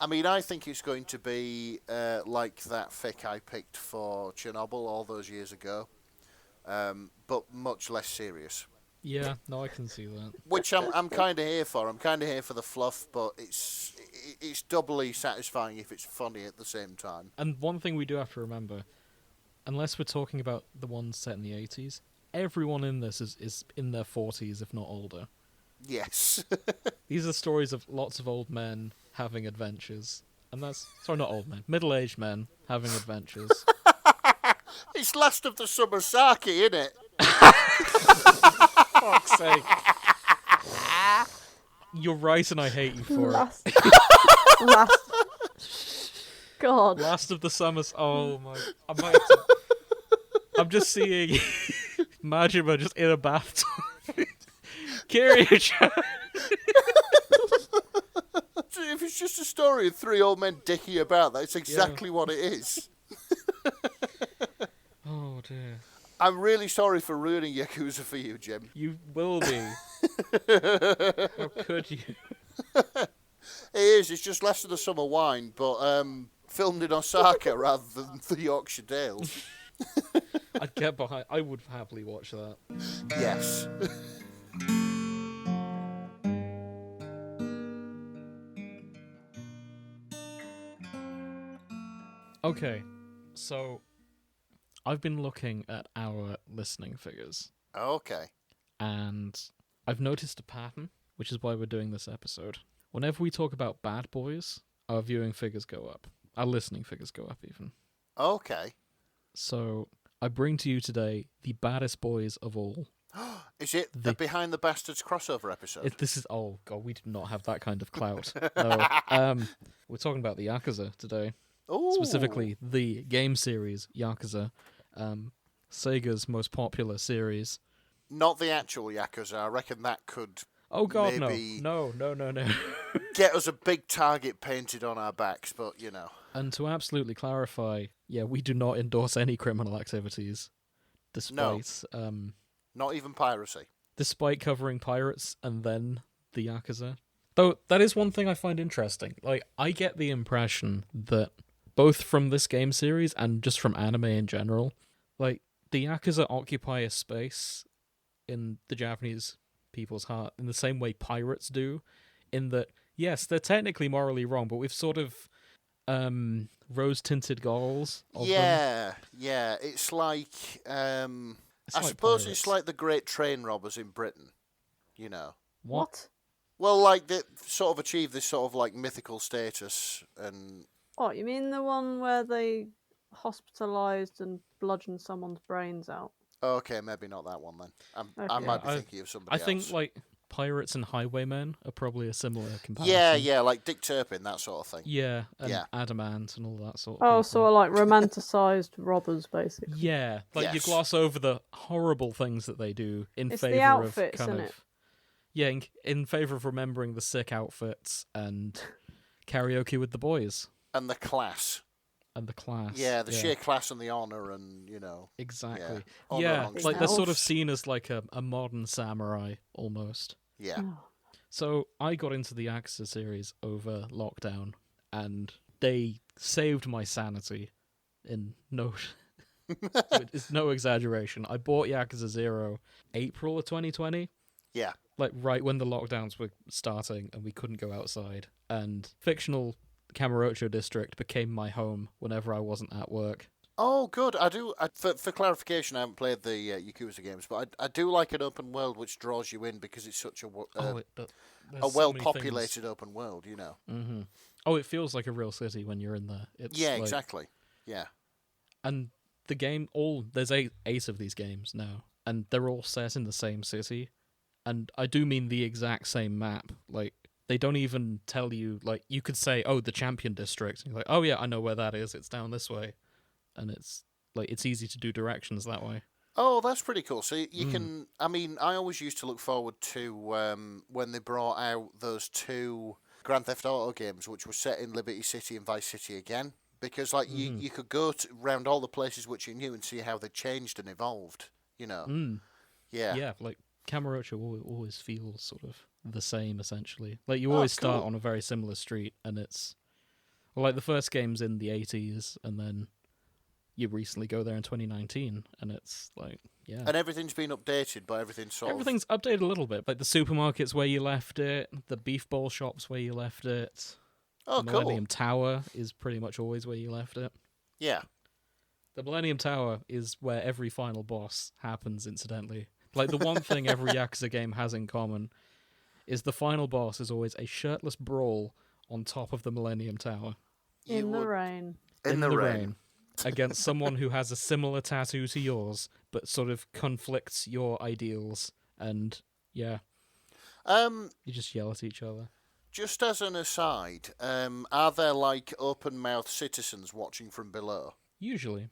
I mean, I think it's going to be like that fic I picked for Chernobyl all those years ago, but much less serious. Yeah, no, I can see that. Which I'm kind of here for. I'm kind of here for the fluff, but it's doubly satisfying if it's funny at the same time. And one thing we do have to remember, unless we're talking about the ones set in the 80s, everyone in this is in their 40s, if not older. Yes. These are stories of lots of old men having adventures. And that's... Sorry, not old men. Middle-aged men having adventures. It's Last of the Summer Sake, isn't it? Fuck's sake. You're right, and I hate you for Last. Last. God. Last of the Summers. Oh my. I might have to... I'm just seeing Majima just in a bathtub. Kiryu-chan. If it's just a story of three old men dicking about, that's exactly what it is. Oh dear. I'm really sorry for ruining Yakuza for you, Jim. You will be. How could you? It is. It's just less than a summer wine, but filmed in Osaka rather than the Yorkshire Dales. I'd get behind. I would happily watch that. Yes. Okay, so I've been looking at our listening figures, Okay. and I've noticed a pattern, which is why we're doing this episode. Whenever we talk about bad boys, our viewing figures go up. Our listening figures go up, even. Okay. So I bring to you today the baddest boys of all. Is it the Behind the Bastards crossover episode? This is... Oh, God, we did not have that kind of clout. No. We're talking about the Yakuza today. Ooh. Specifically, the game series, Yakuza. Sega's most popular series. Not the actual Yakuza. I reckon that could Oh, God, maybe no. get us a big target painted on our backs, but, you know. And to absolutely clarify, yeah, we do not endorse any criminal activities. Despite... Not even piracy. Despite covering pirates and then the Yakuza. Though, that is one thing I find interesting. Like, I get the impression that, both from this game series and just from anime in general, like, the Yakuza occupy a space in the Japanese people's heart in the same way pirates do, in that, yes, they're technically morally wrong, but we've sort of rose-tinted goals of them. Yeah. It's like... It's I like suppose pirates. it's like the great train robbers in Britain, you know. What? Well, like, they sort of achieve this sort of, like, mythical status, and... What, you mean the one where they hospitalised and bludgeoned someone's brains out? Okay, maybe not that one, then. I Okay. might be thinking of somebody I else. think, like, pirates and highwaymen are probably a similar comparison. Yeah, like Dick Turpin, that sort of thing. Yeah, and Yeah. Adamant and all that sort of Oh, people. so like romanticised robbers, basically. Yeah, like you Yes. gloss over the horrible things that they do in It's favor the of outfits, kind isn't of... it? Yeah, in favor of remembering the sick outfits and karaoke with the boys And the class. and the class. Yeah, the sheer class and the honour and, you know... Exactly. Honour Yeah, amongst like they're elves. sort of seen as like a modern samurai almost. Yeah. Oh. So I got into the Yakuza series over lockdown, and they saved my sanity. In no, it's no exaggeration. I bought Yakuza 0 April of 2020. Yeah. Like right when the lockdowns were starting and we couldn't go outside, and fictional Kamurocho district became my home whenever I wasn't at work. Oh, good. For clarification, I haven't played the Yakuza games, but I do like an open world which draws you in because it's such a well-populated open world, you know. Mm-hmm. Oh, it feels like a real city when you're in there. It's Yeah, like... exactly. Yeah. And the game, there's eight of these games now, and they're all set in the same city. And I do mean the exact same map. Like, they don't even tell you, like, you could say, oh, the Champion District. And you're like, oh yeah, I know where that is. It's down this way. And it's, like, it's easy to do directions that way. Oh, that's pretty cool. So you can... I mean, I always used to look forward to when they brought out those two Grand Theft Auto games, which were set in Liberty City and Vice City again. Because, like, you could go around all the places which you knew and see how they changed and evolved, you know. Yeah. Yeah, like, Kamurocho always feels sort of the same, essentially. Like, you always start cool. on a very similar street, and it's Well, like the first game's in the 80s, and then you recently go there in 2019, and it's like, yeah. And everything's been updated, but Everything's updated a little bit. Like the supermarket's where you left it, the beef bowl shop's where you left it. Oh, the cool. Millennium Tower is pretty much always where you left it. Yeah. The Millennium Tower is where every final boss happens, incidentally. Like, the one thing every Yakuza game has in common is the final boss is always a shirtless brawl on top of the Millennium Tower. In the rain. In the rain. Against someone who has a similar tattoo to yours, but sort of conflicts your ideals, and, yeah. You just yell at each other. Just as an aside, are there, like, open-mouthed citizens watching from below? Usually.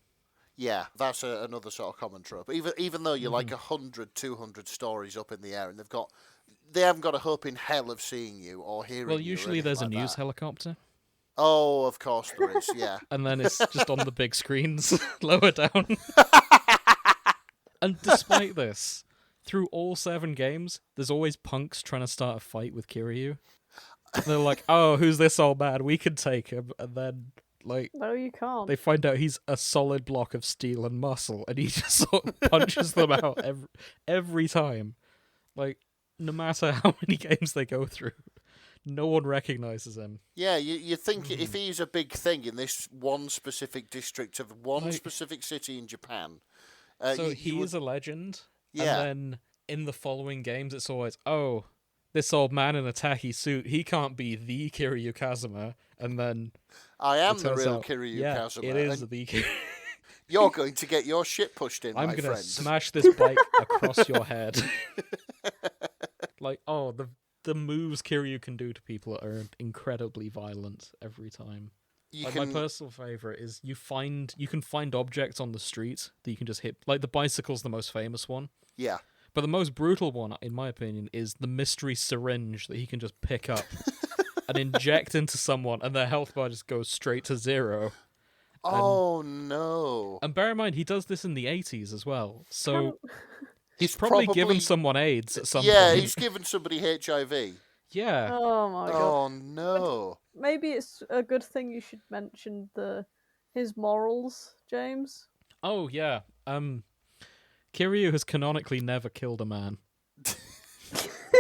Yeah, that's another sort of common trope. Even though you're like 100, 200 stories up in the air, and they haven't got a hope in hell of seeing you or hearing you. Well, usually there's like a news that. helicopter. Oh, of course there is, yeah. And then it's just on the big screens, lower down. And despite this, through all 7 games, there's always punks trying to start a fight with Kiryu. And they're like, oh, who's this old man? We can take him. And then, like, No, you can't. they find out he's a solid block of steel and muscle, and he just sort of punches them out every time. Like, no matter how many games they go through, no one recognizes him. Yeah, you think if he's a big thing in this one specific district of one specific city in Japan... so he is a legend, yeah. And then in the following games, it's always, oh, this old man in a tacky suit, he can't be the Kiryu Kazuma, and then... I am it the turns real out, Kiryu yeah, Kazuma. it is the Kiryu. You're going to get your shit pushed in, I'm my gonna friend. smash this bike across your head. Like, oh, the moves Kiryu can do to people are incredibly violent every time. My personal favorite is you can find objects on the street that you can just hit. Like, the bicycle's the most famous one. Yeah. But the most brutal one, in my opinion, is the mystery syringe that he can just pick up and inject into someone, and their health bar just goes straight to 0. Oh, no. And bear in mind, he does this in the 80s as well. So he's probably probably given someone AIDS at some Yeah, point. he's given somebody HIV. Yeah. Oh my god. Oh, no. Maybe it's a good thing you should mention his morals, James. Oh, yeah. Kiryu has canonically never killed a man.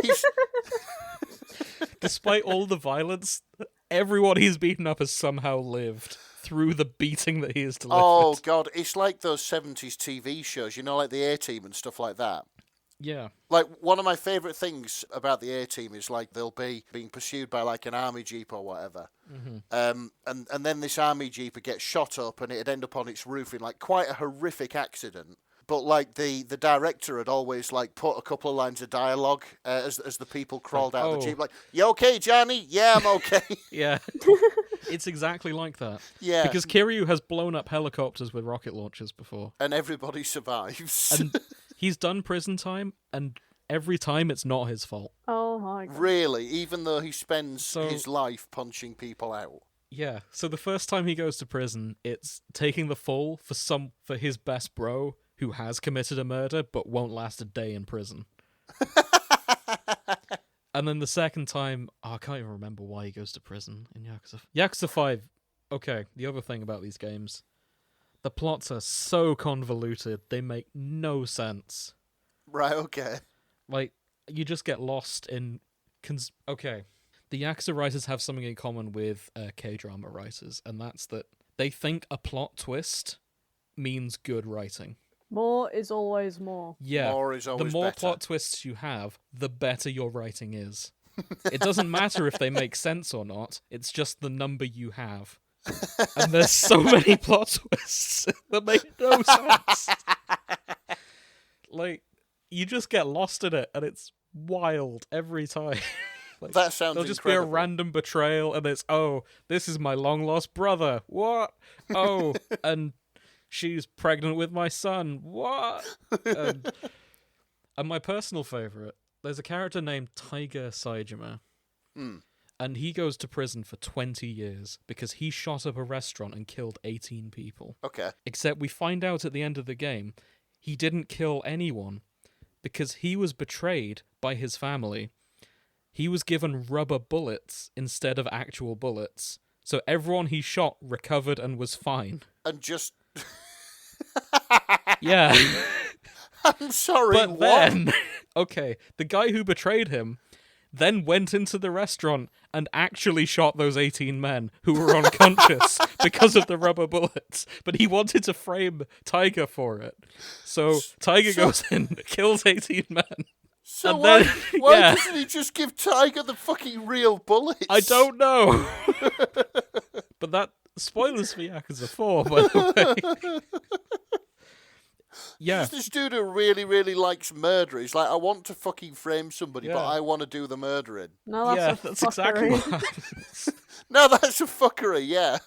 He's... Despite all the violence, everyone he's beaten up has somehow lived through the beating that he has delivered. Oh, God. It's like those 70s TV shows, you know, like the A-Team and stuff like that. Yeah. Like, one of my favourite things about the A-Team is, like, they'll be being pursued by, like, an army jeep or whatever. And then this army jeep would get shot up and it'd end up on its roof in, like, quite a horrific accident. But, like, the director had always, like, put a couple of lines of dialogue as the people crawled out of the jeep. Like, you okay, Johnny? Yeah, I'm okay. Yeah. It's exactly like that. Yeah. Because Kiryu has blown up helicopters with rocket launchers before. And everybody survives. And he's done prison time, and every time it's not his fault. Oh my god. Really? Even though he spends his life punching people out? Yeah. So the first time he goes to prison, it's taking the fall for his best bro who has committed a murder but won't last a day in prison. And then the second time, I can't even remember why he goes to prison in Yakuza. Yakuza 5, okay, the other thing about these games, the plots are so convoluted, they make no sense. Right, okay. Like, you just get lost in... Okay, the Yakuza writers have something in common with K-drama writers, and that's that they think a plot twist means good writing. More is always more. Yeah, more is always the more better. plot twists you have, the better your writing is. It doesn't matter if they make sense or not, it's just the number you have. And there's so many plot twists that make no sense. Like, you just get lost in it, and it's wild every time. Like, that sounds there'll just incredible. be a random betrayal, and it's, oh, this is my long-lost brother. What? Oh, and she's pregnant with my son. What? And my personal favourite, there's a character named Tiger Saejima. And he goes to prison for 20 years because he shot up a restaurant and killed 18 people. Okay. Except we find out at the end of the game, he didn't kill anyone because he was betrayed by his family. He was given rubber bullets instead of actual bullets, So everyone he shot recovered and was fine. And just... Yeah. I'm sorry, But what? then, okay, the guy who betrayed him then went into the restaurant and actually shot those 18 men who were unconscious because of the rubber bullets. But he wanted to frame Tiger for it. So Tiger goes in, kills 18 men. So and why, then, why yeah. doesn't he just give Tiger the fucking real bullets? I don't know. But that... Spoilers for Yakuza 4, by the way. Yeah. There's this dude who really, really likes murder. He's like, I want to fucking frame somebody, but Yeah. I want to do the murdering. No, that's That's fuckery. exactly what happens. No, that's a fuckery, yeah.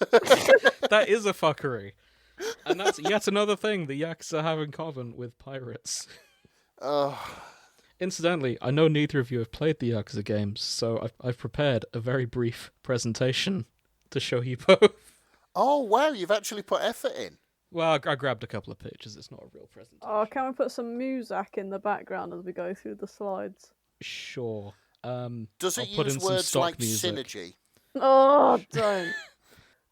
That is a fuckery. And that's yet another thing the Yakuza have in common with pirates. Incidentally, I know neither of you have played the Yakuza games, so I've prepared a very brief presentation to show you both. Oh, wow, you've actually put effort in. Well, I grabbed a couple of pictures. It's not a real presentation. Oh, can we put some music in the background as we go through the slides? Sure. Does it I'll put use in some words stock like music. synergy? Oh, don't.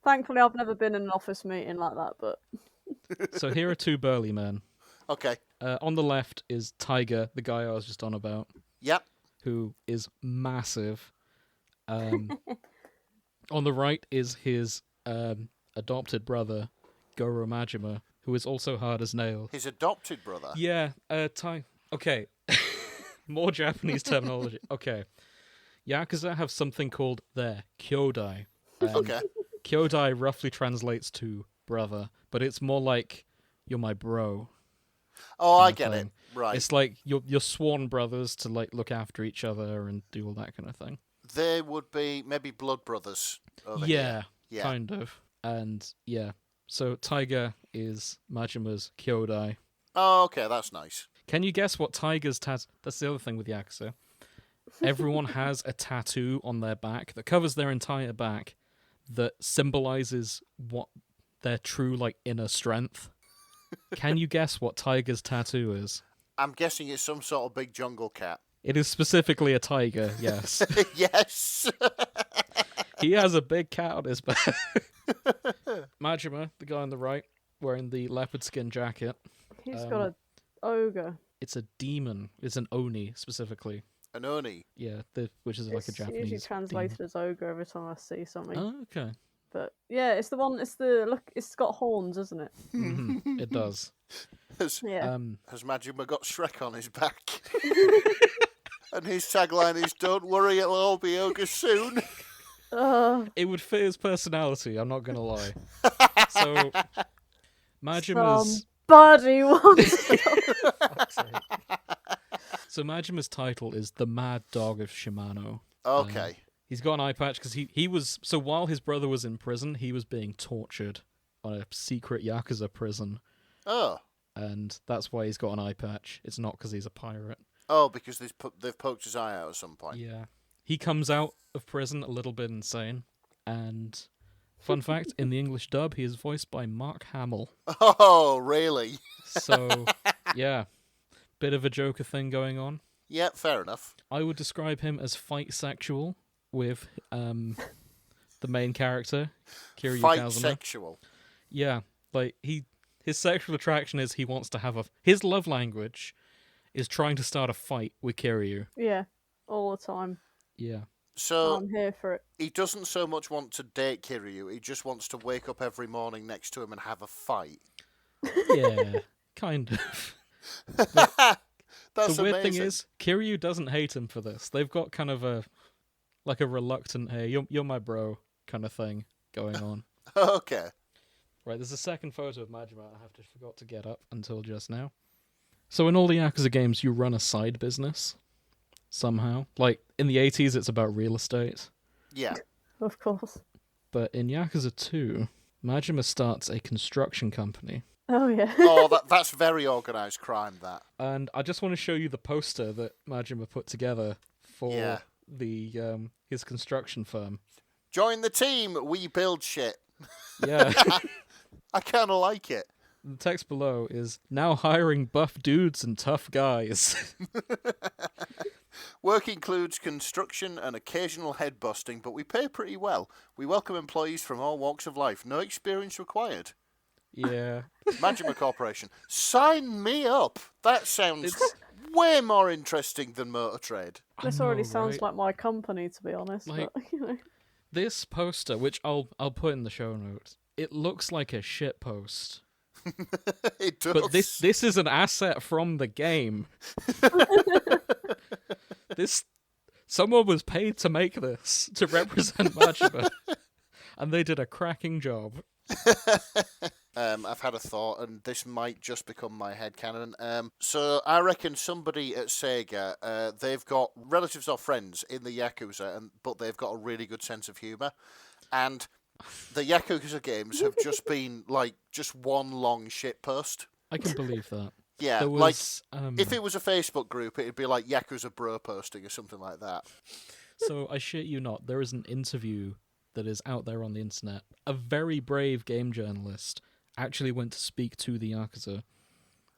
Thankfully, I've never been in an office meeting like that, but... So here are two burly men. Okay. On the left is Tiger, the guy I was just on about, Yep. who is massive. On the right is his adopted brother, Goro Majima, who is also hard as nails. His adopted brother. Yeah, okay. More Japanese terminology. Okay. Yakuza have something called their Kyodai. Okay. Kyodai roughly translates to brother, but it's more like you're my bro. Oh, I kind of get it. thing. Right. It's like you're sworn brothers to like look after each other and do all that kind of thing. There would be maybe blood brothers over Yeah, here. Yeah. kind of. And yeah, so Tiger is Majima's Kyodai. Oh, okay, that's nice. Can you guess what Tiger's tattoo? That's the other thing with Yakuza. Everyone has a tattoo on their back that covers their entire back that symbolizes what their true like inner strength. Can you guess what Tiger's tattoo is? I'm guessing it's some sort of big jungle cat. It is specifically a tiger, yes. Yes. He has a big cat on his back. Majima, the guy on the right, wearing the leopard skin jacket. He's got a ogre. It's a demon. It's an oni, specifically. An oni. Yeah, which is like a It's Japanese usually translated as ogre every time I see something. demon. Oh, okay. But yeah, it's the one. It's the look. It's got horns, isn't it? Mhm, it does. Has, Yeah. has Majima got Shrek on his back? And his tagline is, "Don't worry, it'll all be ogre soon." It would fit his personality, I'm not gonna lie. So, Majima's... Somebody wants. So Majima's title is the Mad Dog of Shimano. Okay. He's got an eye patch because he was... So while his brother was in prison, he was being tortured on a secret Yakuza prison. Oh. And that's why he's got an eye patch. It's not because he's a pirate. Oh, because they've poked his eye out at some point. Yeah. He comes out of prison a little bit insane. And, fun fact, in the English dub, he is voiced by Mark Hamill. Oh, really? So, yeah. Bit of a Joker thing going on. Yeah, fair enough. I would describe him as fight sexual with the main character, Kiryu Fight Kazuma. sexual. Yeah, like his sexual attraction is he wants to have his love language is trying to start a fight with Kiryu. Yeah, all the time. Yeah. So I'm here for it. he doesn't so much want to date Kiryu, he just wants to wake up every morning next to him and have a fight. Yeah, kind of. That's The weird amazing. thing is, Kiryu doesn't hate him for this. They've got kind of a reluctant, hey, you're my bro kind of thing going on. Okay. Right, there's a second photo of Majima I have to forgot to get up until just now. So in all the Yakuza games, you run a side business somehow. Like, in the 80s, it's about real estate. Yeah. Of course. But in Yakuza 2, Majima starts a construction company. Oh yeah. Oh, that's very organised crime, that. And I just want to show you the poster that Majima put together for the his construction firm. Join the team, we build shit. Yeah. I kind of like it. The text below is, now hiring buff dudes and tough guys. Work includes construction and occasional head busting, but we pay pretty well. We welcome employees from all walks of life. No experience required. Yeah. Majima Corporation. Sign me up. That sounds way more interesting than Motor Trade. This I already know, sounds right? like my company, to be honest. Like- But, you know. This poster, which I'll put in the show notes, it looks like a shit post. It does. But this is an asset from the game. Someone was paid to make this to represent Majima, and they did a cracking job. I've had a thought, and this might just become my headcanon. So I reckon somebody at Sega, they've got relatives or friends in the Yakuza, but they've got a really good sense of humour. And the Yakuza games have just been, like, just one long shitpost. I can believe that. Yeah, There was, if it was a Facebook group, it'd be like Yakuza bro posting or something like that. So I shit you not, there is an interview that is out there on the internet. A very brave game journalist actually went to speak to the Yakuza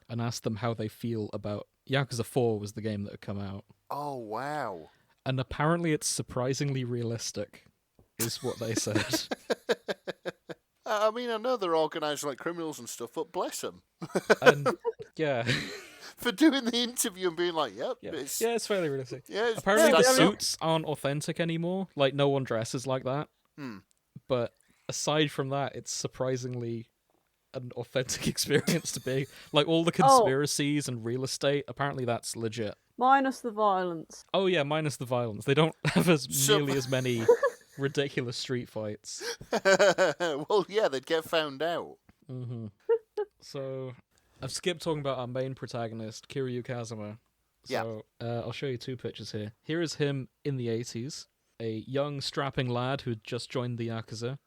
and asked them how they feel about Yakuza 4 was the game that had come out. Oh, wow. And apparently it's surprisingly realistic, is what they said. I mean, I know they're organised like criminals and stuff, but bless them. And yeah. For doing the interview and being like, yep. Yeah, it's fairly realistic. Yeah, Apparently the I mean- suits aren't authentic anymore. Like, no one dresses like that. But aside from that, it's surprisingly an authentic experience to be. Like, all the conspiracies and real estate, apparently that's legit. Minus the violence. Oh yeah, minus the violence. They don't have nearly as many ridiculous street fights. Well, yeah, they'd get found out. Mm-hmm. So, I've skipped talking about our main protagonist, Kiryu Kazuma. So, I'll show you two pictures here. Here is him in the 80s. A young, strapping lad who had just joined the Yakuza,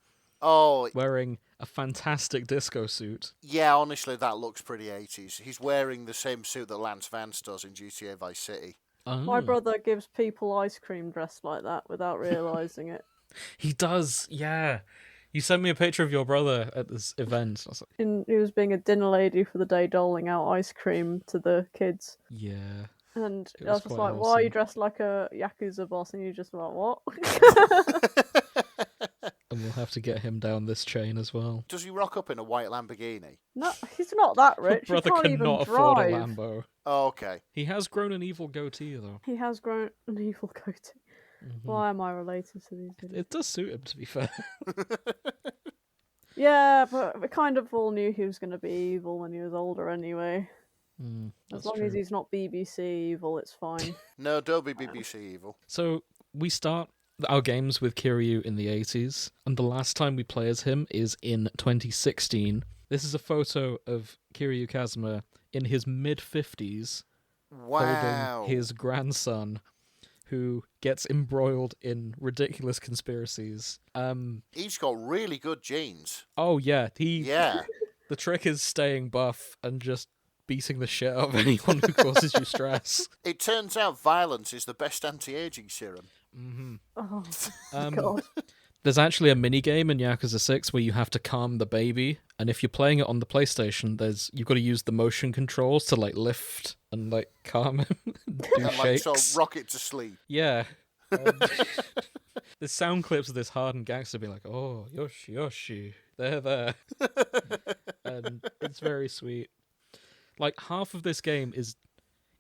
Oh, wearing a fantastic disco suit. yeah, honestly, that looks pretty 80s. He's wearing the same suit that Lance Vance does in GTA Vice City. My Oh. brother gives people ice cream dressed like that without realising it. He does, yeah. You sent me a picture of your brother at this event. I was like, He was being a dinner lady for the day, doling out ice cream to the kids. yeah. And It I was was just quite like, why are you awesome. dressed like a Yakuza boss? And you're just like, what? And we'll have to get him down this chain as well. Does he rock up in a white Lamborghini? No, he's not that rich. He Brother can't even cannot afford a drive. Lambo. Oh, okay. He has grown an evil goatee, though. He has grown an evil goatee. Why am I related to these idiots? It does suit him, to be fair. Yeah, but we kind of all knew he was going to be evil when he was older anyway. As That's long true. as he's not BBC evil, it's fine. No, don't be BBC evil. So, we start our games with Kiryu in the 80s, and the last time we play as him is in 2016. This is a photo of Kiryu Kazuma in his mid-50s, Wow. holding his grandson, who gets embroiled in ridiculous conspiracies. He's got really good genes. Oh yeah, Yeah. The trick is staying buff and just beating the shit out of anyone who causes you stress. It turns out violence is the best anti-aging serum. Oh, Um, God. There's actually a mini game in Yakuza 6 where you have to calm the baby, and if you're playing it on the PlayStation, you've got to use the motion controls to like lift and like calm him, and do And like shakes. sort of rock it to sleep. Yeah. The sound clips of this hardened gangster be like, "Oh, Yoshi, Yoshi, there," and it's very sweet. Like half of this game is,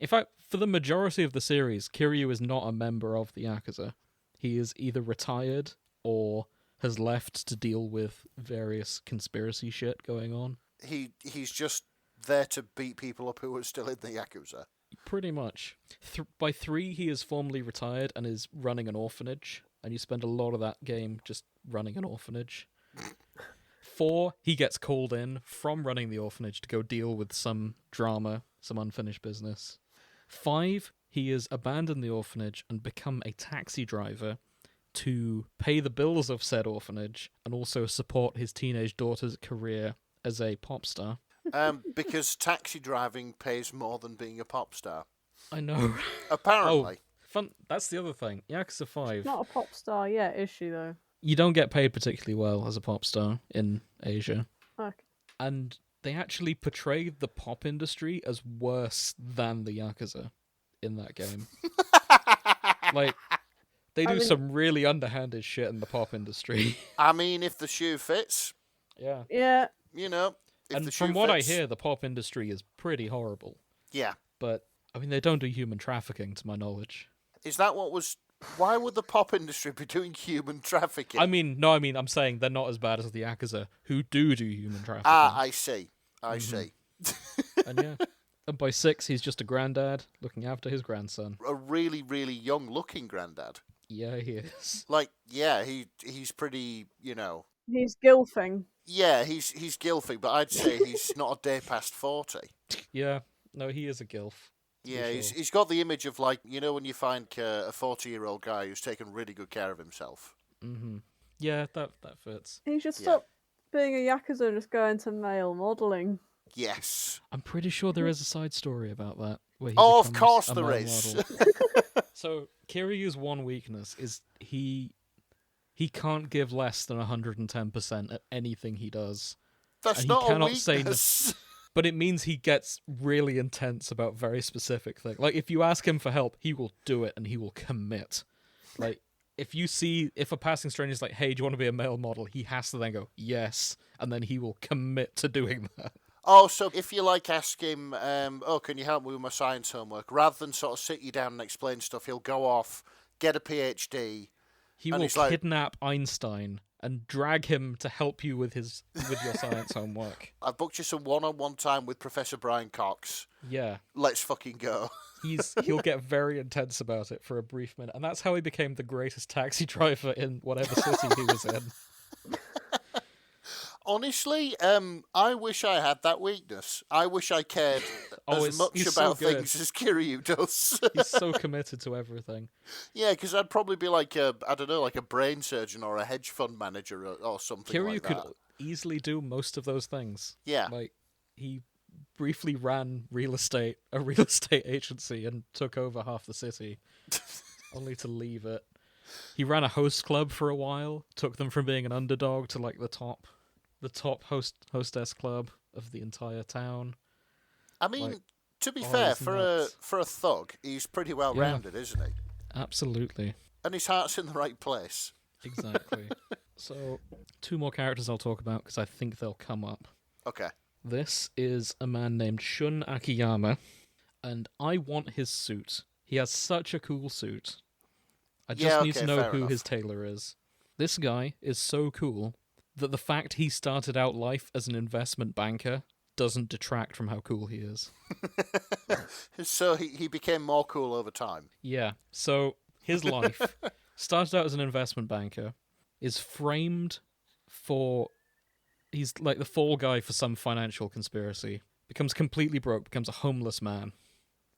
in fact, for the majority of the series, Kiryu is not a member of the Yakuza. He is either retired or has left to deal with various conspiracy shit going on. He's just there to beat people up who are still in the Yakuza. Pretty much. By 3, he is formally retired and is running an orphanage, and you spend a lot of that game just running an orphanage. 4, he gets called in from running the orphanage to go deal with some drama, some unfinished business. 5, he has abandoned the orphanage and become a taxi driver to pay the bills of said orphanage and also support his teenage daughter's career as a pop star. Because taxi driving pays more than being a pop star. I know. Apparently. Fun. That's the other thing. Yakuza 5. Not a pop star yet, is she, though? You don't get paid particularly well as a pop star in Asia. Okay. And they actually portray the pop industry as worse than the Yakuza in that game. Like, they do mean- some really underhanded shit in the pop industry. I mean, if the shoe fits, Yeah. Yeah. you know. If the And shoe from what I fits, hear, the pop industry is pretty horrible. yeah. But, I mean, they don't do human trafficking, to my knowledge. Is that what was? Why would the pop industry be doing human trafficking? I'm saying they're not as bad as the Yakuza, who do human trafficking. I see. I see. And yeah. And by 6, he's just a granddad looking after his grandson. A really, really young-looking granddad. Yeah, he is. Like, yeah, he's pretty, you know. He's gilfing. Yeah, he's gilfy, but I'd say he's not a day past 40. Yeah. No, he is a gilf. Yeah, sure. he's got the image of, like, you know when you find a 40-year-old guy who's taken really good care of himself. Mm-hmm. Yeah, that fits. He should stop being a Yakuza and just go into male modelling. Yes. I'm pretty sure there is a side story about that. Where he Oh, of becomes course a there male is. model. So Kiryu's one weakness is he can't give less than 110% at anything he does. That's And he not a cannot say no. weakness. But it means he gets really intense about very specific things. Like, if you ask him for help, he will do it and he will commit. Like, if a passing stranger is like, hey, do you want to be a male model? He has to then go, yes. And then he will commit to doing that. Oh, so if you like ask him, can you help me with my science homework? Rather than sort of sit you down and explain stuff, he'll go off, get a PhD. He And will he's like- kidnap Einstein and drag him to help you with your science homework. I've booked you some one-on-one time with Professor Brian Cox. Yeah. Let's fucking go. He'll get very intense about it for a brief minute. And that's how he became the greatest taxi driver in whatever city he was in. Honestly, I wish I had that weakness. I wish I cared as much he's about so good. things as Kiryu does. He's so committed to everything. Yeah, because I'd probably be like a brain surgeon or a hedge fund manager or something Kiryu like could that. easily do most of those things. Yeah. Like, he briefly ran a real estate agency and took over half the city, only to leave it. He ran a host club for a while, took them from being an underdog to like the top hostess club of the entire town. I mean, Like, to be oh, fair, he's for nuts. a thug, he's pretty well rounded, isn't he? Absolutely. And his heart's in the right place. Exactly. So, 2 more characters I'll talk about because I think they'll come up. Okay. This is a man named Shun Akiyama, and I want his suit. He has such a cool suit. I just need to okay, know fair who enough. his tailor is. This guy is so cool that the fact he started out life as an investment banker doesn't detract from how cool he is. So he became more cool over time. Yeah, so his life started out as an investment banker, is framed for... He's like the fall guy for some financial conspiracy, becomes completely broke, becomes a homeless man.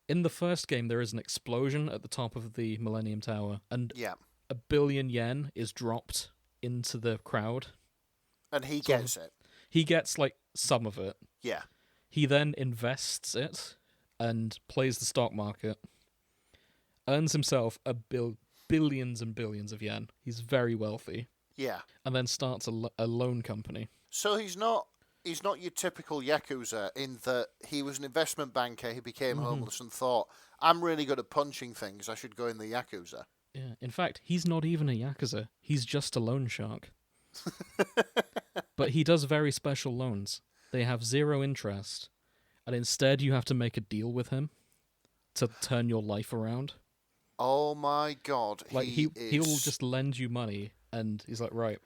In the first game, there is an explosion at the top of the Millennium Tower, and Yeah. 1 billion yen is dropped into the crowd. And he So- gets it. He gets, like, some of it. Yeah. He then invests it and plays the stock market, earns himself billions and billions of yen. He's very wealthy. Yeah. And then starts a loan company. So he's not your typical Yakuza in that he was an investment banker, he became homeless and thought, I'm really good at punching things, I should go in the Yakuza. Yeah. In fact, he's not even a Yakuza. He's just a loan shark. But he does very special loans. They have 0 interest, and instead you have to make a deal with him to turn your life around. Oh my god. Like, he he'll is... just lend you money, and he's like, right,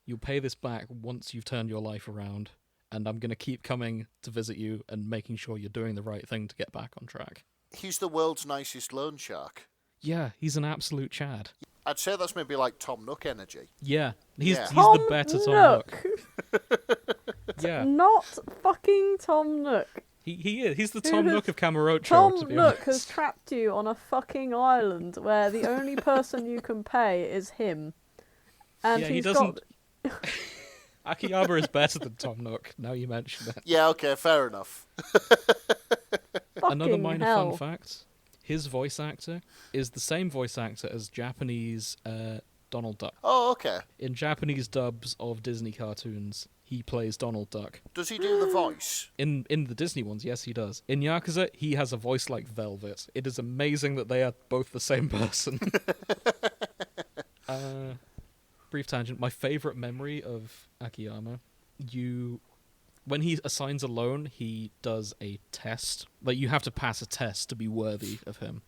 you'll pay this back once you've turned your life around, and I'm going to keep coming to visit you and making sure you're doing the right thing to get back on track. He's the world's nicest loan shark. Yeah, he's an absolute Chad. I'd say that's maybe like Tom Nook energy. Yeah, he's Yeah. the better Tom Nook. Yeah, Not fucking Tom Nook. he is. He's the Who Tom has- Nook of Kamurocho, to Tom be Nook honest. has trapped you on a fucking island where the only person you can pay is him. And Yeah, he he's doesn't- got... Akiyama is better than Tom Nook, now you mention it. Yeah, okay, fair enough. Another Fucking minor hell. fun fact, his voice actor is the same voice actor as Japanese Donald Duck. Oh, okay. In Japanese dubs of Disney cartoons, he plays Donald Duck. Does he do the voice? In the Disney ones, yes, he does. In Yakuza, he has a voice like Velvet. It is amazing that they are both the same person. Brief tangent. My favorite memory of Akiyama, when he assigns a loan, he does a test. Like, you have to pass a test to be worthy of him.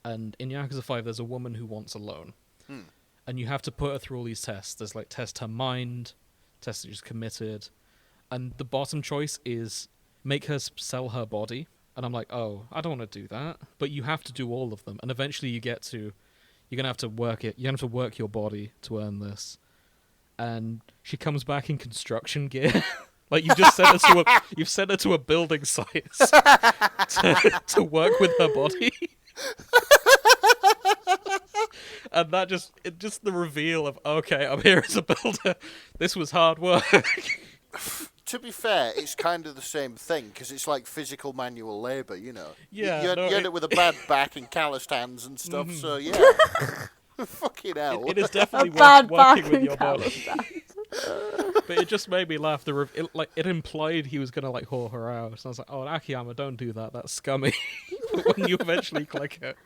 And in Yakuza 5, there's a woman who wants a loan. And you have to put her through all these tests. There's, like, test her mind, test that she's committed. And the bottom choice is make her sell her body. And I'm like, oh, I don't want to do that. But you have to do all of them. And eventually you get to... You're going to have to work it. You're going to have to work your body to earn this. And she comes back in construction gear. Like, you've sent her to a building site to work with her body. And that just the reveal of, okay, I'm here as a builder. This was hard work. To be fair, it's kind of the same thing, because it's like physical manual labour, you know. Yeah, you end up with a bad back and calloused hands and stuff, so yeah. Fucking hell. It is definitely bad working back with and your body. calloused But it just made me laugh. It implied he was going to, like, whore her out. So I was like, oh, Akiyama, don't do that. That's scummy. But when you eventually click it,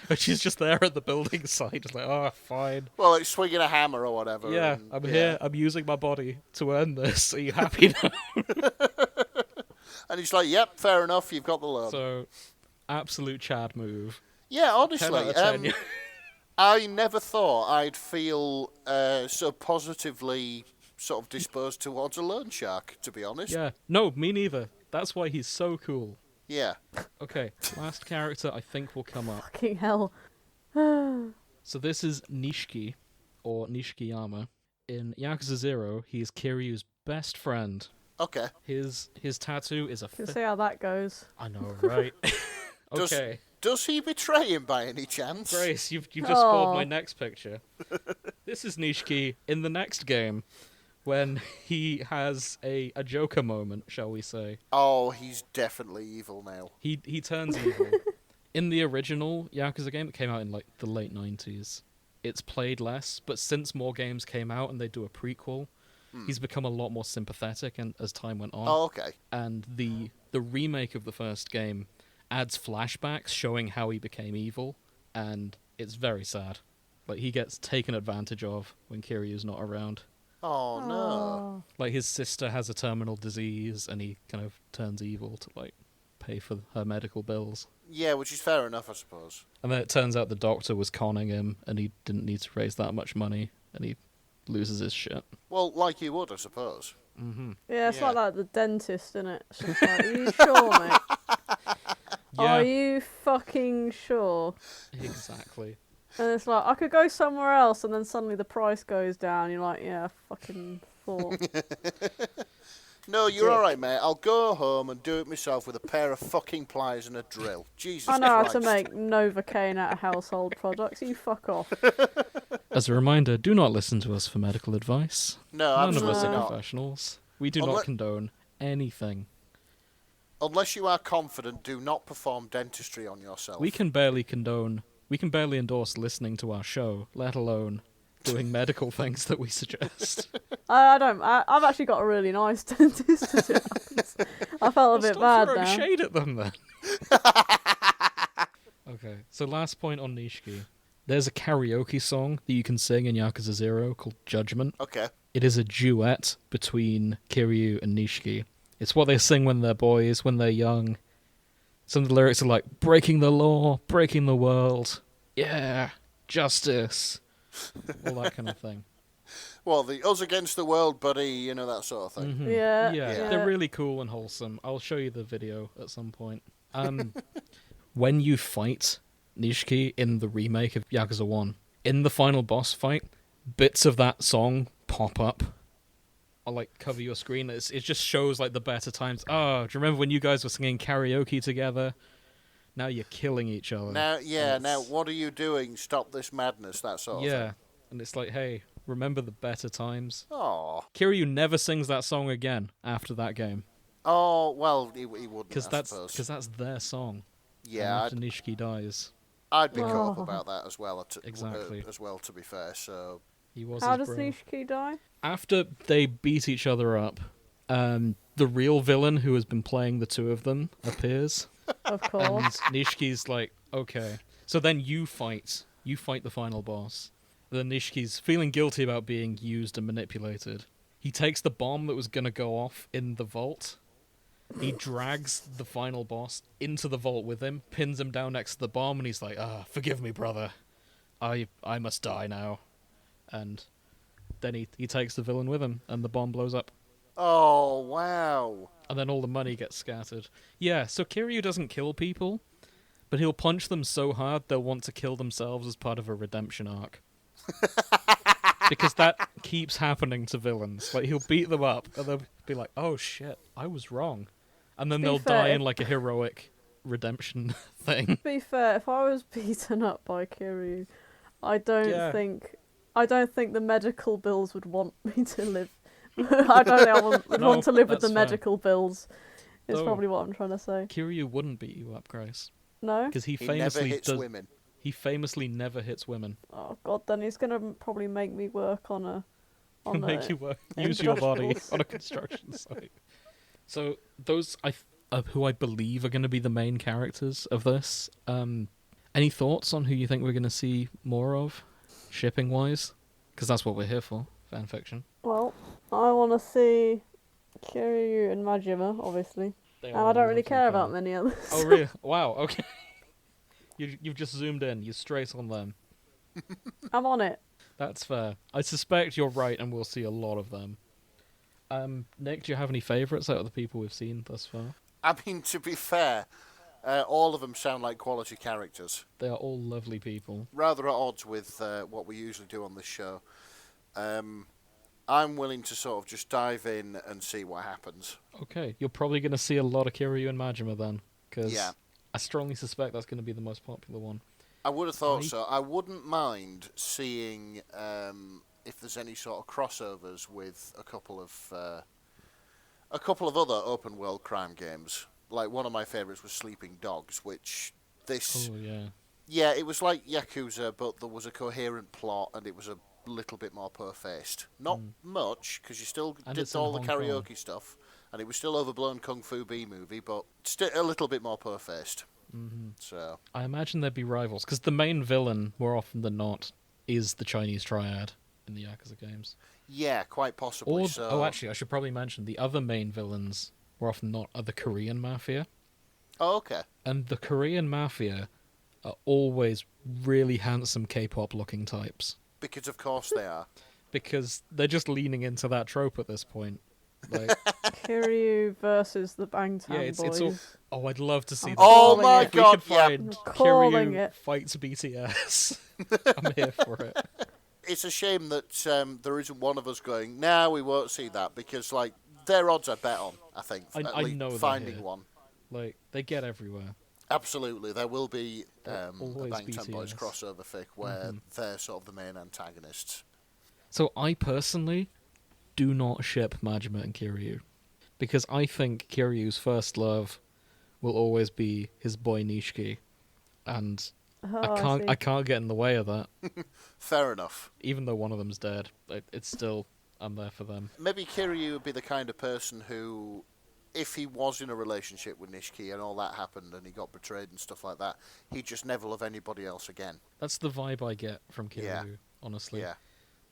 and she's just there at the building site, just like, oh, fine. Well, it's swinging a hammer or whatever. Yeah, and, I'm here. I'm using my body to earn this. Are you happy now? And he's like, yep, fair enough, you've got the loan. So, absolute Chad move. Yeah, 10 honestly. out of 10. I never thought I'd feel so positively sort of disposed towards a loan shark, to be honest. Yeah. No, me neither. That's why he's so cool. Yeah. Okay, last character I think will come up. Fucking hell. So this is Nishiki, or Nishikiyama. In Yakuza 0, he is Kiryu's best friend. Okay. His tattoo is a... Can see how that goes. I know, right? Does- Okay. Does he betray him by any chance? Grace, you've just spoiled my Aw. next picture. This is Nishiki in the next game, when he has a Joker moment, shall we say. Oh, he's definitely evil now. He turns evil. In the original Yakuza game that came out in like the late 90s, it's played less, but since more games came out and they do a prequel, he's become a lot more sympathetic and as time went on. Oh, okay. And the remake of the first game adds flashbacks showing how he became evil, and it's very sad. Like, he gets taken advantage of when Kiryu's not around. Oh, no. Aw. Like, his sister has a terminal disease, and he kind of turns evil to, like, pay for her medical bills. Yeah, which is fair enough, I suppose. And then it turns out the doctor was conning him, and he didn't need to raise that much money, and he loses his shit. Well, like you would, I suppose. Mm-hmm. Yeah, it's Yeah. like that at the dentist, isn't it? It's just like, are you sure, mate? Yeah, Are you fucking sure? exactly. And it's like, I could go somewhere else, and then suddenly the price goes down. You're like, yeah, I fucking thought. No, you're Dick. alright, mate. I'll go home and do it myself with a pair of fucking pliers and a drill. Jesus I know how Christ. to make Novocaine out of household products. You fuck off. As a reminder, do not listen to us for medical advice. No, None of us absolutely are not. professionals. We do Unle- not condone anything. Unless you are confident, do not perform dentistry on yourself. We can barely endorse listening to our show, let alone doing medical things that we suggest. I don't. I've actually got a really nice dentist. As it happens. I felt a bit Stop bad throwing now. shade at them then. Okay, so last point on Nishiki. There's a karaoke song that you can sing in Yakuza 0 called Judgment. Okay. It is a duet between Kiryu and Nishiki. It's what they sing when they're boys, when they're young. Some of the lyrics are like, breaking the law, breaking the world, yeah, justice, all that kind of thing. Well, the us against the world, buddy, you know, that sort of thing. Mhm. Yeah, Yeah, they're really cool and wholesome. I'll show you the video at some point. When you fight Nishiki in the remake of Yakuza 1, in the final boss fight, bits of that song pop up. I'll like cover your screen. It just shows like the better times. Oh, do you remember when you guys were singing karaoke together? Now you're killing each other. Now, yeah, And now it's- what are you doing? Stop this madness, that sort of yeah, thing. and it's like, hey, remember the better times? Oh. Kiryu never sings that song again after that game Oh, well, he wouldn't, because I suppose. that's their song. Yeah, after Nishiki dies. I'd be caught up Oh. about that as well. Exactly. As well, to be fair. So He was How his does bro. Nishiki die? After they beat each other up, the real villain who has been playing the two of them appears, Of and course. Nishiki's like, okay. So then you fight the final boss. Then Nishiki's feeling guilty about being used and manipulated. He takes the bomb that was going to go off in the vault. He drags the final boss into the vault with him, pins him down next to the bomb, and he's like, forgive me, brother. I must die now. And then he takes the villain with him, and the bomb blows up. oh wow. And then all the money gets scattered. Yeah, so Kiryu doesn't kill people, but he'll punch them so hard they'll want to kill themselves as part of a redemption arc. Because that keeps happening to villains. Like, he'll beat them up, and they'll be like, oh shit, I was wrong. And then Be they'll fair, die if- in like a heroic redemption thing. To be fair, if I was beaten up by Kiryu, I don't Yeah. think the medical bills would want me to live. I don't think I would No, want to live with the that's fair. medical bills. Is No. probably what I'm trying to say. Kiryu wouldn't beat you up, Grace. No? Because he He never famously hits does. women. He famously never hits women. Oh god, then he's gonna probably make me work on a. He'll make you work, in use your body industrials. on a construction site. So those who I believe are going to be the main characters of this. Any thoughts on who you think we're going to see more of, shipping wise? Because that's what we're here for, fan fiction. Well, I want to see Kiryu and Majima, obviously, They and are I don't really lovely care pair. about many others. Oh really? Wow. Okay. You've just zoomed in. You're straight on them. I'm on it. That's fair. I suspect you're right, and we'll see a lot of them. Nick, do you have any favourites out of the people we've seen thus far? I mean, to be fair, all of them sound like quality characters. They are all lovely people. Rather at odds with what we usually do on this show. I'm willing to sort of just dive in and see what happens. Okay, you're probably going to see a lot of Kiryu and Majima then, because Yeah. I strongly suspect that's going to be the most popular one. I would have thought I- so. I wouldn't mind seeing if there's any sort of crossovers with a couple of other open world crime games. Like one of my favourites was Sleeping Dogs, which this Oh yeah. yeah, it was like Yakuza, but there was a coherent plot and it was a little bit more per-faced. Not much, because you still And did it's in all the Hong Kong. karaoke stuff, and it was still overblown Kung Fu B movie, but still a little bit more per-faced. Mm-hmm. So I imagine there'd be rivals, because the main villain, more often than not, is the Chinese triad in the Yakuza games. yeah, quite possibly. Oh, actually, I should probably mention the other main villains, more often than not, are the Korean mafia. Oh, okay. And the Korean mafia are always really handsome K-pop looking types. Because of course they are. Because they're just leaning into that trope at this point. Like, Kiryu versus the Bangtan yeah, it's Boys. all. Oh, I'd love to see I'm that. Oh calling my it. If we god, could yeah. find I'm calling Kiryu it. fights BTS, I'm here for it. It's a shame that there isn't one of us going, nah, we won't see that, because, like, their odds I bet on, I think, at I least know they're finding here. one. Like, they get everywhere. Absolutely, there will be a always Bangtan Boys BTS. crossover fic where they're sort of the main antagonists. So I personally do not ship Majima and Kiryu, because I think Kiryu's first love will always be his boy Nishiki, and Oh, I see. can't get in the way of that. Fair enough. Even though one of them's dead, it's still I'm there for them. Maybe Kiryu would be the kind of person who, if he was in a relationship with Nishiki and all that happened and he got betrayed and stuff like that, he'd just never love anybody else again. That's the vibe I get from Kiryu, Yeah. honestly. Yeah.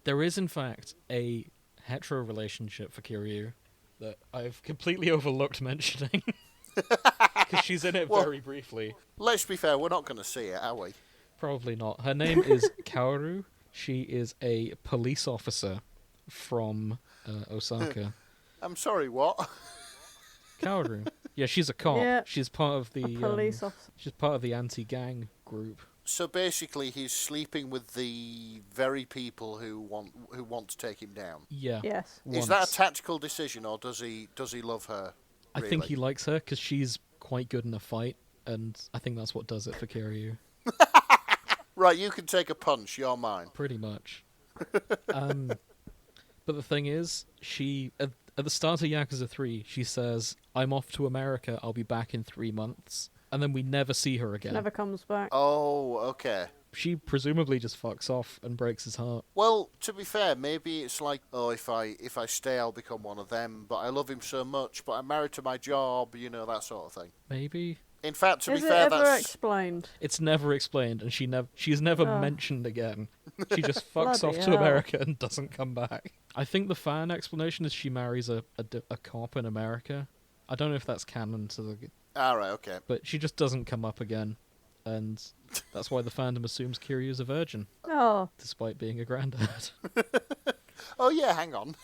There is, in fact, a hetero relationship for Kiryu that I've completely overlooked mentioning. Because she's in it Well- very briefly. Let's be fair, we're not going to see it, are we? Probably not. Her name is Kaoru. She is a police officer from Osaka. I'm sorry, what? Kaoru. Yeah, she's a cop. Yeah. She's part of the A police officer. she's part of the anti-gang group. So basically, he's sleeping with the very people who want to take him down. Yeah. Yes. Is that once. a tactical decision, or does he love her? I think really? he likes her because she's quite good in a fight, and I think that's what does it for Kiryu. Right, you can take a punch. You're mine. Pretty much. But the thing is, she at the start of Yakuza 3, she says, "I'm off to America. I'll be back in 3 months." and then we never see her She again. never comes back. Oh, okay. She presumably just fucks off and breaks his heart. Well, to be fair, maybe it's like, oh, if I stay, I'll become one of them. But I love him so much. But I'm married to my job, that sort of thing. Maybe. In fact, to Is be it fair, ever that's explained? It's never explained, and she's never Oh. mentioned again. She just fucks Bloody off to hell. America and doesn't come back. I think the fan explanation is she marries a cop in America. I don't know if that's canon to the... all right. Okay. But she just doesn't come up again, and that's why the fandom assumes Kiryu's a virgin, Oh, despite being a granddad. Oh yeah, hang on.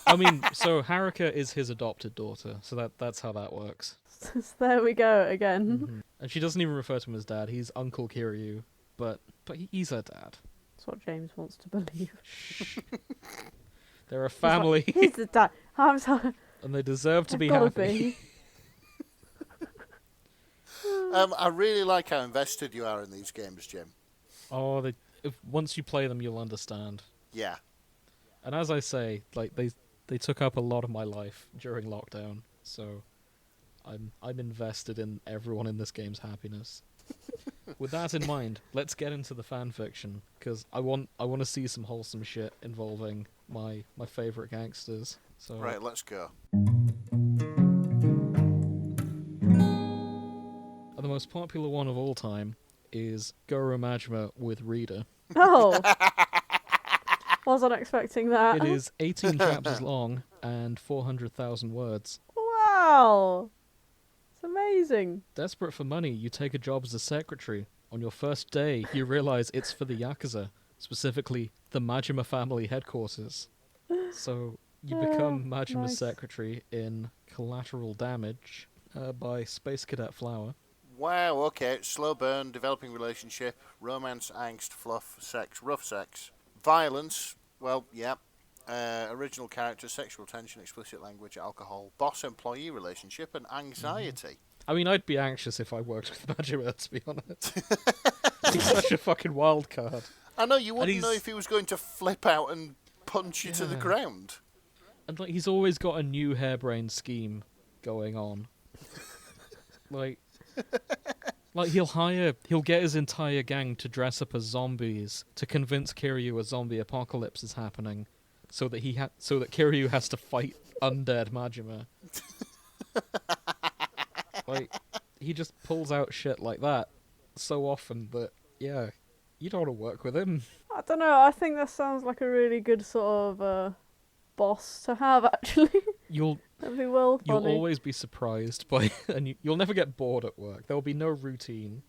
I mean, so Haruka is his adopted daughter, so that's how that works. there we go again. And she doesn't even refer to him as dad. He's Uncle Kiryu, but he's her dad. That's what James wants to believe. They're a family, He's the dad. I'm sorry. and they deserve to be Gotta happy. be. I really like how invested you are in these games, Jim. Oh, once you play them, you'll understand. Yeah. And as I say, like they took up a lot of my life during lockdown, so I'm invested in everyone in this game's happiness. With that in mind, let's get into the fan fiction, because I want to see some wholesome shit involving my favorite gangsters. So Right. Let's go. And the most popular one of all time is Goro Majima with Reader. Oh. Wasn't expecting that. It is 18 chapters long and 400,000 words. Wow. It's amazing. Desperate for money, you take a job as a secretary. On your first day, you realize it's for the Yakuza, specifically the Majima family headquarters. So you become Majima's nice. secretary in Collateral Damage by Space Cadet Flower. Wow. Okay. Slow burn, developing relationship, romance, angst, fluff, sex, rough sex, violence. Well, yeah. Original character, sexual tension, explicit language, alcohol, boss-employee relationship, and anxiety. I mean, I'd be anxious if I worked with Majima, to be honest. He's such a fucking wild card. I know you wouldn't he's- know if he was going to flip out and punch you to the Yeah. ground. And like, he's always got a new harebrained scheme going on. like he'll get his entire gang to dress up as zombies to convince Kiryu a zombie apocalypse is happening, so that Kiryu has to fight undead Majima. Like, he just pulls out shit like that so often that, yeah, you don't want to work with him. I don't know. I think that sounds like a really good sort of boss to have, actually. That'd be well You'll funny. always be surprised by, and you'll never get bored at work. There will be no routine.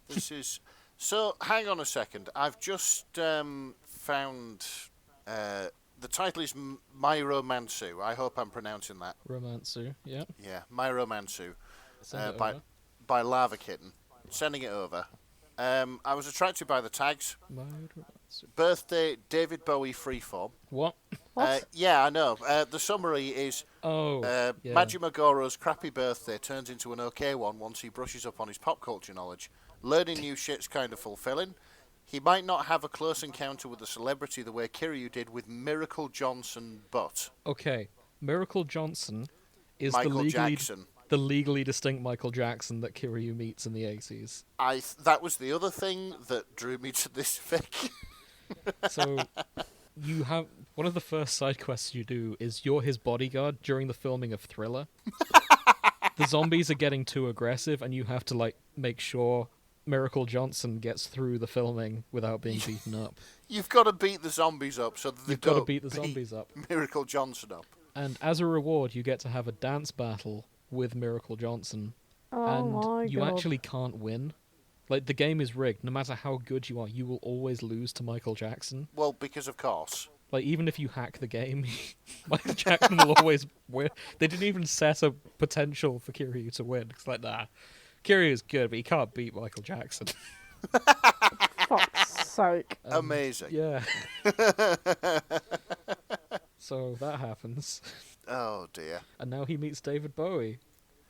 This is... So, hang on a second. I've just found... the title is My Romansu. I hope I'm pronouncing that. Romancer, yeah. Yeah, My Romansu. Send it by over. by Lava Kitten. Sending it over. I was attracted by the tags. My Romancer. Birthday, David Bowie Freeform. What? What? Yeah, I know. The summary is Oh, yeah. Majima Goro's crappy birthday turns into an okay one once he brushes up on his pop culture knowledge. Learning new shit's kind of fulfilling. He might not have a close encounter with a celebrity the way Kiryu did with Miracle Johnson, but... Okay, Miracle Johnson is Michael Jackson. the legally distinct Michael Jackson that Kiryu meets in the 80s. That was the other thing that drew me to this fic. So, you have... One of the first side quests you do is you're his bodyguard during the filming of Thriller. The zombies are getting too aggressive, and you have to, like, make sure Miracle Johnson gets through the filming without being beaten up. You've got to beat the zombies up so that they You've got to don't beat the zombies up. Miracle Johnson up. And as a reward, you get to have a dance battle with Miracle Johnson. Oh And my you god. actually can't win. Like, the game is rigged. No matter how good you are, you will always lose to Michael Jackson. Well, because of course. Like, even if you hack the game, Michael Jackson will always win. They didn't even set a potential for Kiryu to win. It's like, nah, Kiryu's good, but he can't beat Michael Jackson. Fuck's sake. Amazing. Yeah. So that happens. Oh dear. And now he meets David Bowie,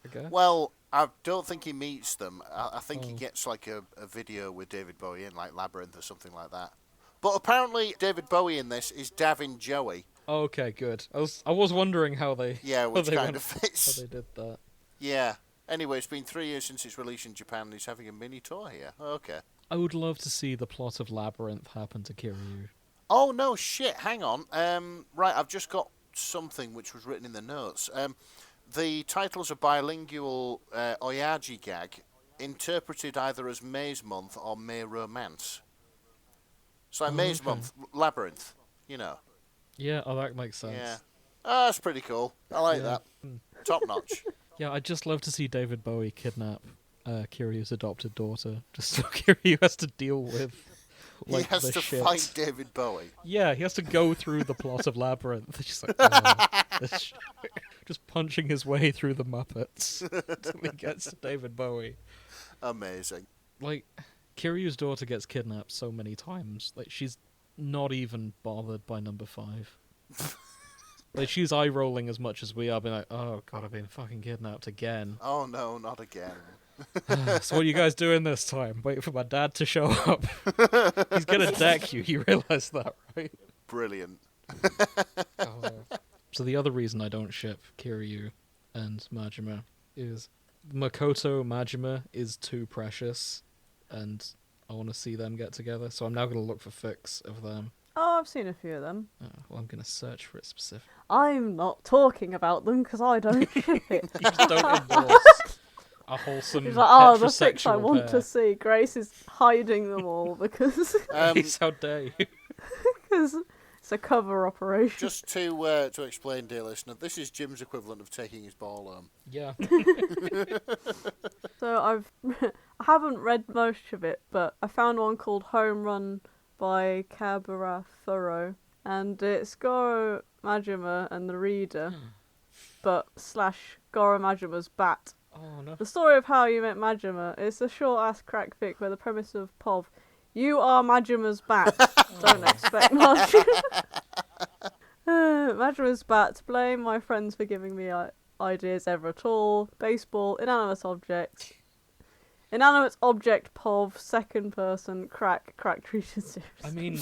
I guess. Well, I don't think he meets them. I think he Oh. gets like a video with David Bowie in, like Labyrinth or something like that. But apparently, David Bowie in this is Davin Joey. Okay, good. I was wondering how they Yeah, how which they kind went- of fits. how they did that. Yeah. Anyway, it's been 3 years since its release in Japan, and he's having a mini tour here. Okay. I would love to see the plot of Labyrinth happen to Kiryu. Oh, no, shit, hang on. Right, I've just got something which was written in the notes. The title's a bilingual Oyaji gag, interpreted either as Maze Month or May Romance. So Maze Month, Labyrinth, you know. Yeah, oh, that makes sense. Yeah. Oh, that's pretty cool. I like that. Top notch. Yeah, I'd just love to see David Bowie kidnap Kiryu's adopted daughter, just so Kiryu has to deal with like, he has the to shit. fight David Bowie. Yeah, he has to go through the plot of Labyrinth. Just like, just punching his way through the Muppets until he gets to David Bowie. Amazing. Like, Kiryu's daughter gets kidnapped so many times. Like, she's not even bothered by number 5. Like, she's eye-rolling as much as we are, being like, oh god, I've been fucking kidnapped again. Oh no, not again. So what are you guys doing this time? Wait for my dad to show up. He's gonna deck you, you realise that, right? Brilliant. So the other reason I don't ship Kiryu and Majima is Makoto Majima is too precious, and I want to see them get together, so I'm now going to look for fics of them. Oh, I've seen a few of them. Oh, well, I'm going to search for it specifically. I'm not talking about them because I don't ship it. You just don't endorse a wholesome He's like, oh, the fics I heterosexual want pair. to see. Grace is hiding them all because Grace, how dare you? because it's a cover operation. Just to explain, dear listener, this is Jim's equivalent of taking his ball home. Yeah. So I haven't read most of it, but I found one called Home Run by Kabara Furo, and it's Goro Majima and the Reader, but / Goro Majima's bat. Oh, no. The story of how you met Majima is a short-ass crack fic where the premise of POV, you are Majima's bat. Don't expect much. Majima's bat, to blame my friends for giving me ideas ever at all. Baseball, inanimate object. Inanimate object POV, second person, crack treated seriously. I mean,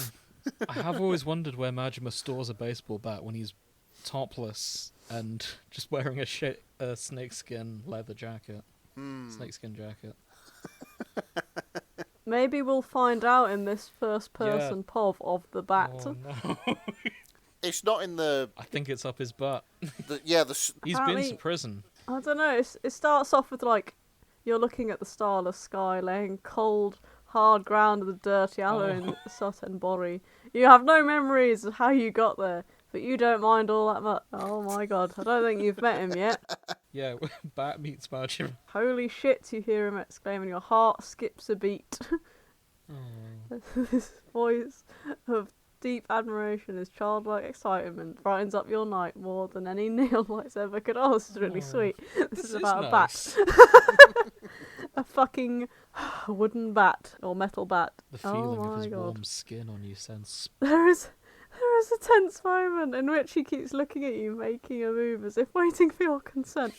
I have always wondered where Majima stores a baseball bat when he's topless and just wearing a snakeskin leather jacket. Snakeskin jacket. Maybe we'll find out in this first person POV of the bat. Oh, no. It's not in the... I think it's up his butt. He's He's been Apparently- to prison. I don't know, it starts off with like, you're looking at the starless sky, laying cold, hard ground of the dirty alley in Sotenbori. You have no memories of how you got there, but you don't mind all that much. Oh my god, I don't think you've met him yet. Yeah, bat meets Majima. Holy shit, you hear him exclaim, and your heart skips a beat. This voice of deep admiration, his childlike excitement brightens up your night more than any neon lights ever could. Oh, this is really sweet. This is about nice. a bat. A fucking wooden bat or metal bat. The feeling oh of my his god. warm skin on you sends... There is a tense moment in which he keeps looking at you, making a move as if waiting for your consent.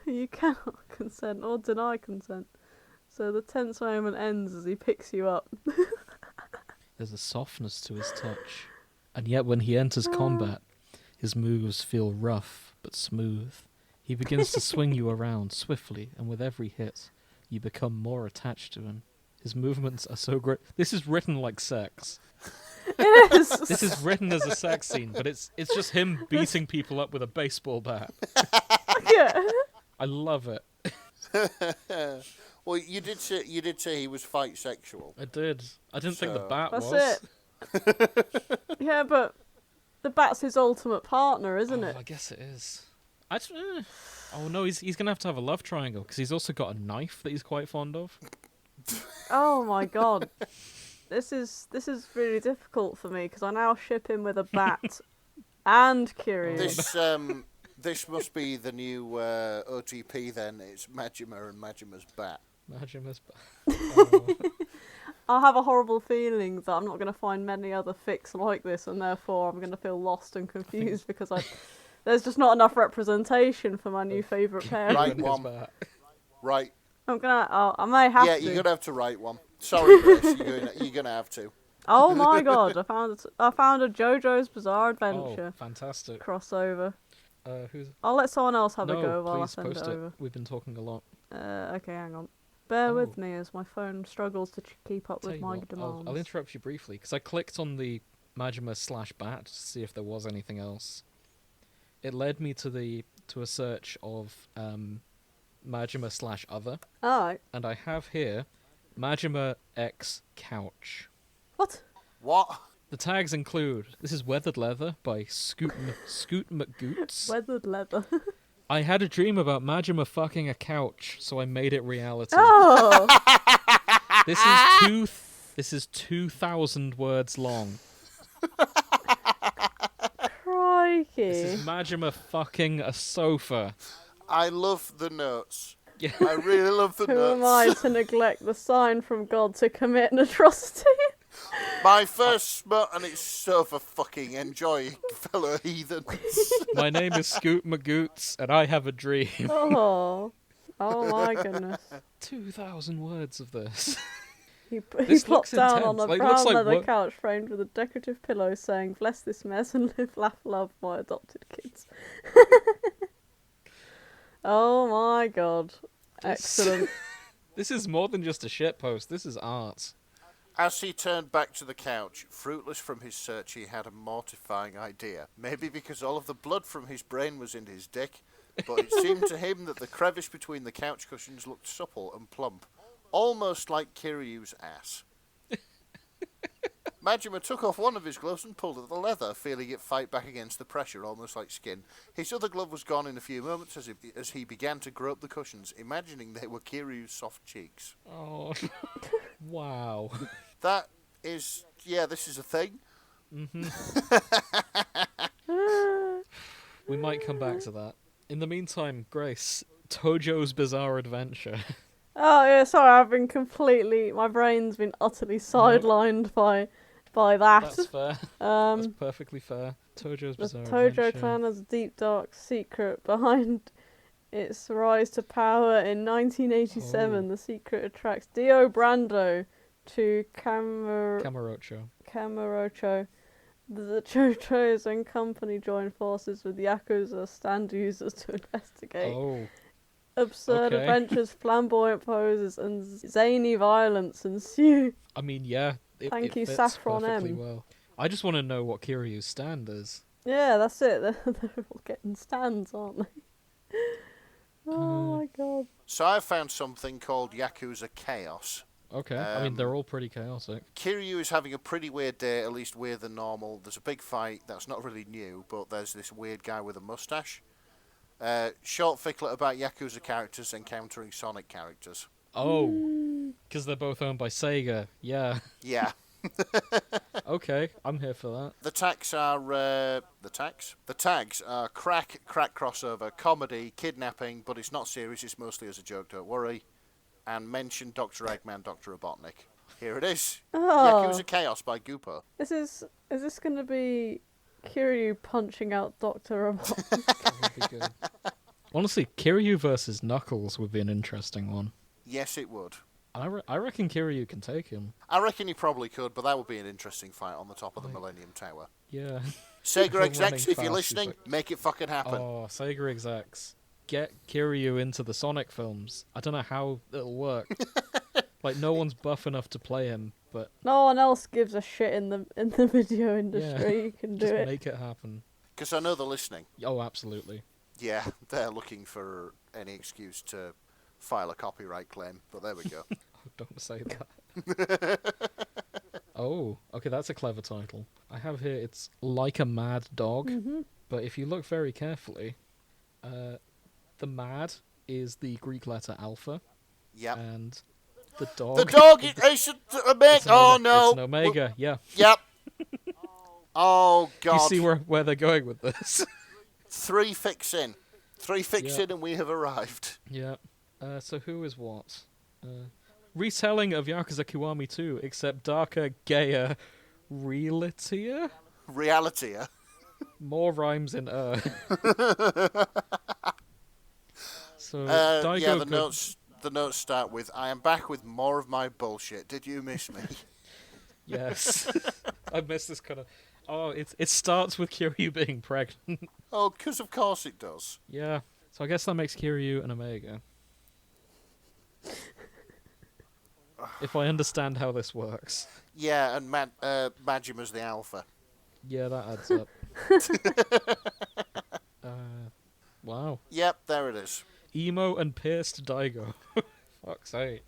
You cannot consent or deny consent. So the tense moment ends as he picks you up. There's a softness to his touch. And yet when he enters combat, his moves feel rough but smooth. He begins to swing you around swiftly, and with every hit, you become more attached to him. His movements are so great. This is written like sex. It is. This is written as a sex scene, but it's just him beating people up with a baseball bat. Yeah. I love it. Well, you did say he was fight sexual. I did. I didn't think the So- bat That's was. it. Yeah, but the bat's his ultimate partner, isn't Oh, it? I guess it is. Oh no, he's gonna have to have a love triangle because he's also got a knife that he's quite fond of. Oh my god. This is really difficult for me because I now ship him with a bat and Kiryu. This must be the new OTP then. It's Majima and Majima's bat. Majima's bat. I have a horrible feeling that I'm not going to find many other fics like this, and therefore I'm going to feel lost and confused because there's just not enough representation for my new favourite pair. Right His one. bat. Right. I may have Yeah, to. you're gonna have to write one. Sorry, Grace, you're gonna have to. Oh my god! I found a JoJo's Bizarre Adventure Oh, fantastic. crossover. Who's? I'll let someone else have a No, go while I please send post it it. over. We've been talking a lot. Okay, hang on. Bear Oh. with me as my phone struggles to keep up Tell with you my what, demands. I'll interrupt you briefly because I clicked on the Majima/Bat to see if there was anything else. It led me to a search of Majima/Other, Alright. and I have here Majima X Couch. What? What? The tags include: this is Weathered Leather by Scoot McGoots. Weathered leather. I had a dream about Majima fucking a couch, so I made it reality. Oh! This is 2,000 words long. Crikey. This is Majima fucking a sofa. I love the notes. Yeah. I really love the Who notes. am I to neglect the sign from God to commit an atrocity? My first smut, and it's so for fucking enjoy, fellow heathens. My name is Scoot McGoots, and I have a dream. Oh. Oh my goodness. 2,000 words of this. He This plopped looks down on intense. a Like, brown looks like leather what- couch framed with a decorative pillow saying, "Bless this mess and live, laugh, love, my adopted kids." Oh my god. Excellent. This is more than just a shitpost. This is art. As he turned back to the couch, fruitless from his search, he had a mortifying idea. Maybe because all of the blood from his brain was in his dick, but it seemed to him that the crevice between the couch cushions looked supple and plump, almost like Kiryu's ass. Majima took off one of his gloves and pulled at the leather, feeling it fight back against the pressure, almost like skin. His other glove was gone in a few moments as he began to grope the cushions, imagining they were Kiryu's soft cheeks. Oh. Wow. That is... yeah, this is a thing. We might come back to that. In the meantime, Grace, Tojo's Bizarre Adventure. Oh yeah, sorry, I've been completely. My brain's been utterly sidelined by that. That's fair. That's Um, perfectly fair. Tojo's the Bizarre Tojo Adventure. clan has a deep dark secret behind its rise to power in 1987. Oh. The secret attracts Dio Brando to Kamurocho. Kamurocho. The Chojos and company join forces with Yakuza stand users to investigate Oh. absurd okay. adventures, flamboyant poses, and zany violence ensue. I mean, yeah. Thank it you, fits Saffron perfectly M. well. I just want to know what Kiryu's stand is. Yeah, that's it. They're all getting stands, aren't they? Oh my god. So I found something called Yakuza Chaos. Okay. I mean, they're all pretty chaotic. Kiryu is having a pretty weird day, at least weirder than normal. There's a big fight that's not really new, but there's this weird guy with a mustache. Short ficklet about Yakuza characters encountering Sonic characters. Oh. Because they're both owned by Sega. Yeah. Yeah. Okay. I'm here for that. The tags are The tags are crack crossover, comedy, kidnapping, but it's not serious. It's mostly as a joke. Don't worry. And mention Dr. Eggman, Dr. Robotnik. Here it is. Oh, Yakuza Chaos by Goopo. is this gonna be Kiryu punching out Dr. Robot? That would be good. Honestly, Kiryu versus Knuckles would be an interesting one. Yes, it would. I reckon Kiryu can take him. I reckon he probably could, but that would be an interesting fight on the top of the Millennium Tower. Yeah. Sega Running execs, if fast, you're he's listening, like- make it fucking happen. Oh, Sega execs. Get Kiryu into the Sonic films. I don't know how it'll work. Like, no one's buff enough to play him, but No one else gives a shit in the video industry. You can do just it. make it happen. Because I know they're listening. Oh, absolutely. Yeah, they're looking for any excuse to file a copyright claim, but there we go. Oh, don't say that. Oh, okay, that's a clever title. I have here, it's Like a Mad Dog, but if you look very carefully, the mad is the Greek letter alpha, Yep. and the dog... The dog is omega. it's an Oh omega. no. It's an omega, yeah. Yep. Oh god. You see where they're going with this? 3 fix in. 3 fix Yeah. in and we have arrived. Yeah. So who is what? Retelling of Yakuza Kiwami 2, except darker, gayer, realitier? Reality, yeah? More rhymes in So Daigo yeah, could- the notes start with, I am back with more of my bullshit. Did you miss me? Yes. I missed this kind of... Oh, it starts with Kiryu being pregnant. Oh, because of course it does. Yeah. So I guess that makes Kiryu an Omega. if I understand how this works. Yeah, and Majima's the alpha. Yeah, that adds up. Wow. Yep, there it is. Emo and pierced Daigo. Fuck's sake.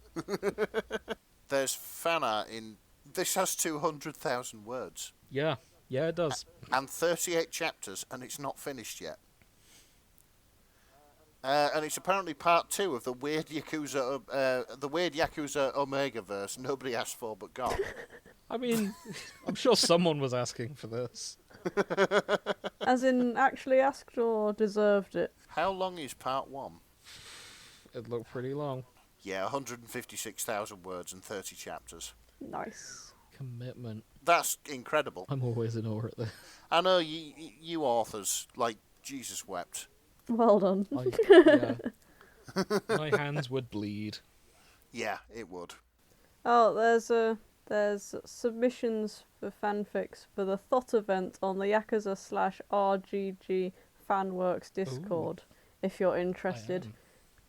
There's fan art in... This has 200,000 words. Yeah, it does. And 38 chapters, and it's not finished yet. And it's apparently part 2 of the weird Yakuza Omega verse nobody asked for but got. I mean, I'm sure someone was asking for this. As in, actually asked or deserved it? How long is part 1? It looked pretty long. Yeah, 156,000 words and 30 chapters. Nice. Commitment. That's incredible. I'm always in awe at this. I know you authors, like, Jesus wept. Well done. Yeah. My hands would bleed. Yeah, it would. Oh, there's submissions for fanfics for the Thought event on the Yakuza/RGG Fanworks Discord, if you're interested.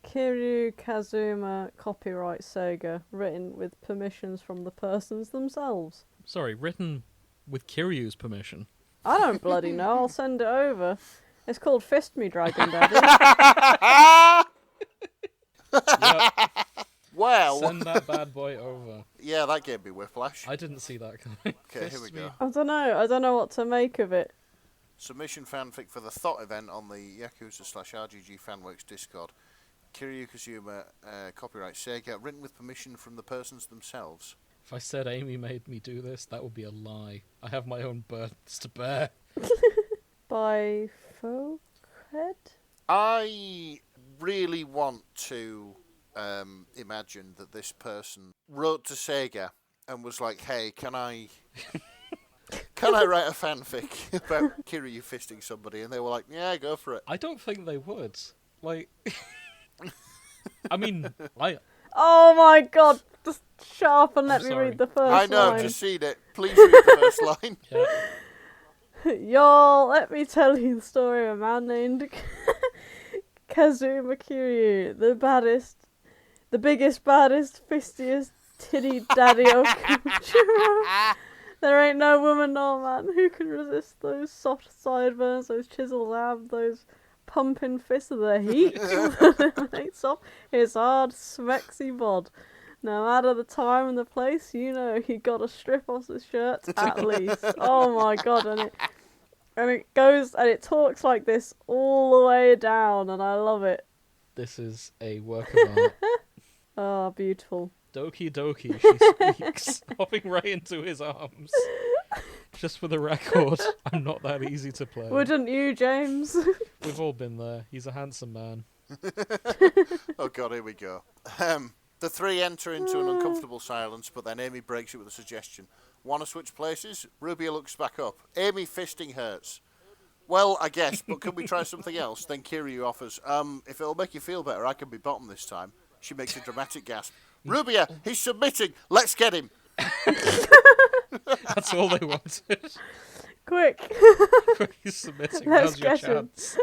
Kiryu Kazuma, copyright Sega, written with permissions from the persons themselves. Sorry, written with Kiryu's permission. I don't bloody know, I'll send it over. It's called Fist Me Dragon Daddy. Yep. Well, Send that bad boy over. yeah, that gave me whiplash. I didn't see that coming. Okay, here we go. I don't know what to make of it. Submission fanfic for the Thought event on the Yakuza/RGG Fanworks Discord. Kiryu Kazuma, copyright Sega, written with permission from the persons themselves. If I said Amy made me do this, that would be a lie. I have my own burdens to bear. By Folkhead? I really want to imagine that this person wrote to Sega and was like, "Hey, can I write a fanfic about Kiryu fisting somebody?" And they were like, "Yeah, go for it." I don't think they would. Like, I mean, Oh my god, just shut up and let me sorry. read the first I know, line. I've just seen it. Please read the first line. yeah. Y'all, let me tell you the story of a man named Kazuma Kiryu, the biggest, baddest, fistiest titty daddy Okujiro. There ain't no woman nor man who can resist those soft sideburns, those chiseled abs, those pumping fists of the heat that emanates off his hard, smexy bod. No matter the time and the place, you know he got to strip off his shirt at least. Oh my god, and it goes and it talks like this all the way down, and I love it. This is a work of art. Oh, beautiful. Doki Doki, she squeaks, hopping right into his arms. Just for the record, I'm not that easy to play. Wouldn't you, James? We've all been there. He's a handsome man. Oh god, here we go. The three enter into an uncomfortable silence, but then Amy breaks it with a suggestion. Want to switch places? Rubia looks back up. Amy, fisting hurts. Well, I guess, but can we try something else? Then Kiryu offers, if it'll make you feel better, I can be bottom this time. She makes a dramatic gasp. Rubia, he's submitting! Let's get him! That's all they wanted. Quick. He's submitting. Let's Now's your get him. chance.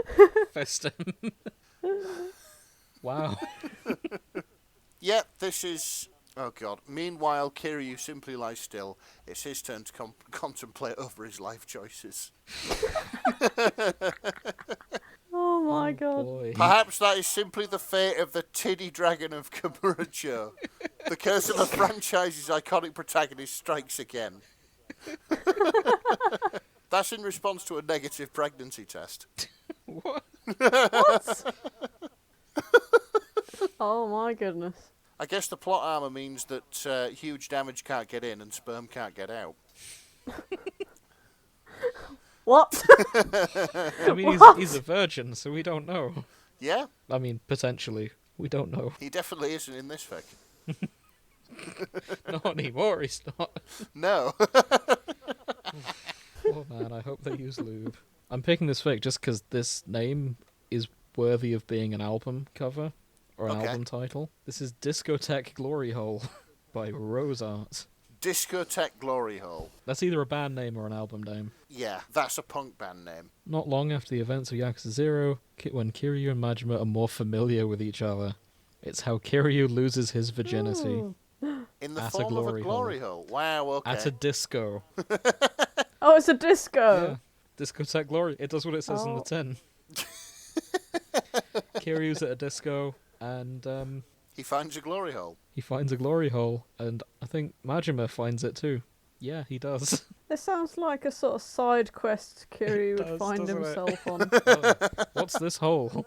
Fist him. Wow. Yep, this is... Oh god. Meanwhile, Kiryu simply lies still. It's his turn to contemplate over his life choices. Oh my god. Boy. Perhaps that is simply the fate of the tiddy dragon of Kamurocho. The curse of the franchise's iconic protagonist strikes again. That's in response to a negative pregnancy test. What? What? Oh my goodness. I guess the plot armor means that huge damage can't get in and sperm can't get out. What? I mean, he's a virgin, so we don't know. Yeah, I mean, potentially. We don't know. he definitely isn't in this fic. Not anymore, he's not. No. Oh man, I hope they use lube. I'm picking this fic just because this name is worthy of being an album cover or an Okay. album title. This is Discotheque Glory Hole by Rose Art. Discotheque Glory Hole. That's either a band name or an album name. Yeah, that's a punk band name. Not long after the events of Yakuza 0, when Kiryu and Majima are more familiar with each other. It's how Kiryu loses his virginity. Ooh. In the At a form of a glory glory hole. Wow, okay. At a disco. Oh, it's a disco. Yeah. Discotheque glory. It does what it says on the Oh. tin. Kiryu's at a disco, and He finds a glory hole. he finds a glory hole, and I think Majima finds it too. Yeah, he does. This sounds like a sort of side quest Kiryu would does, find doesn't it? himself on. Oh, what's this hole?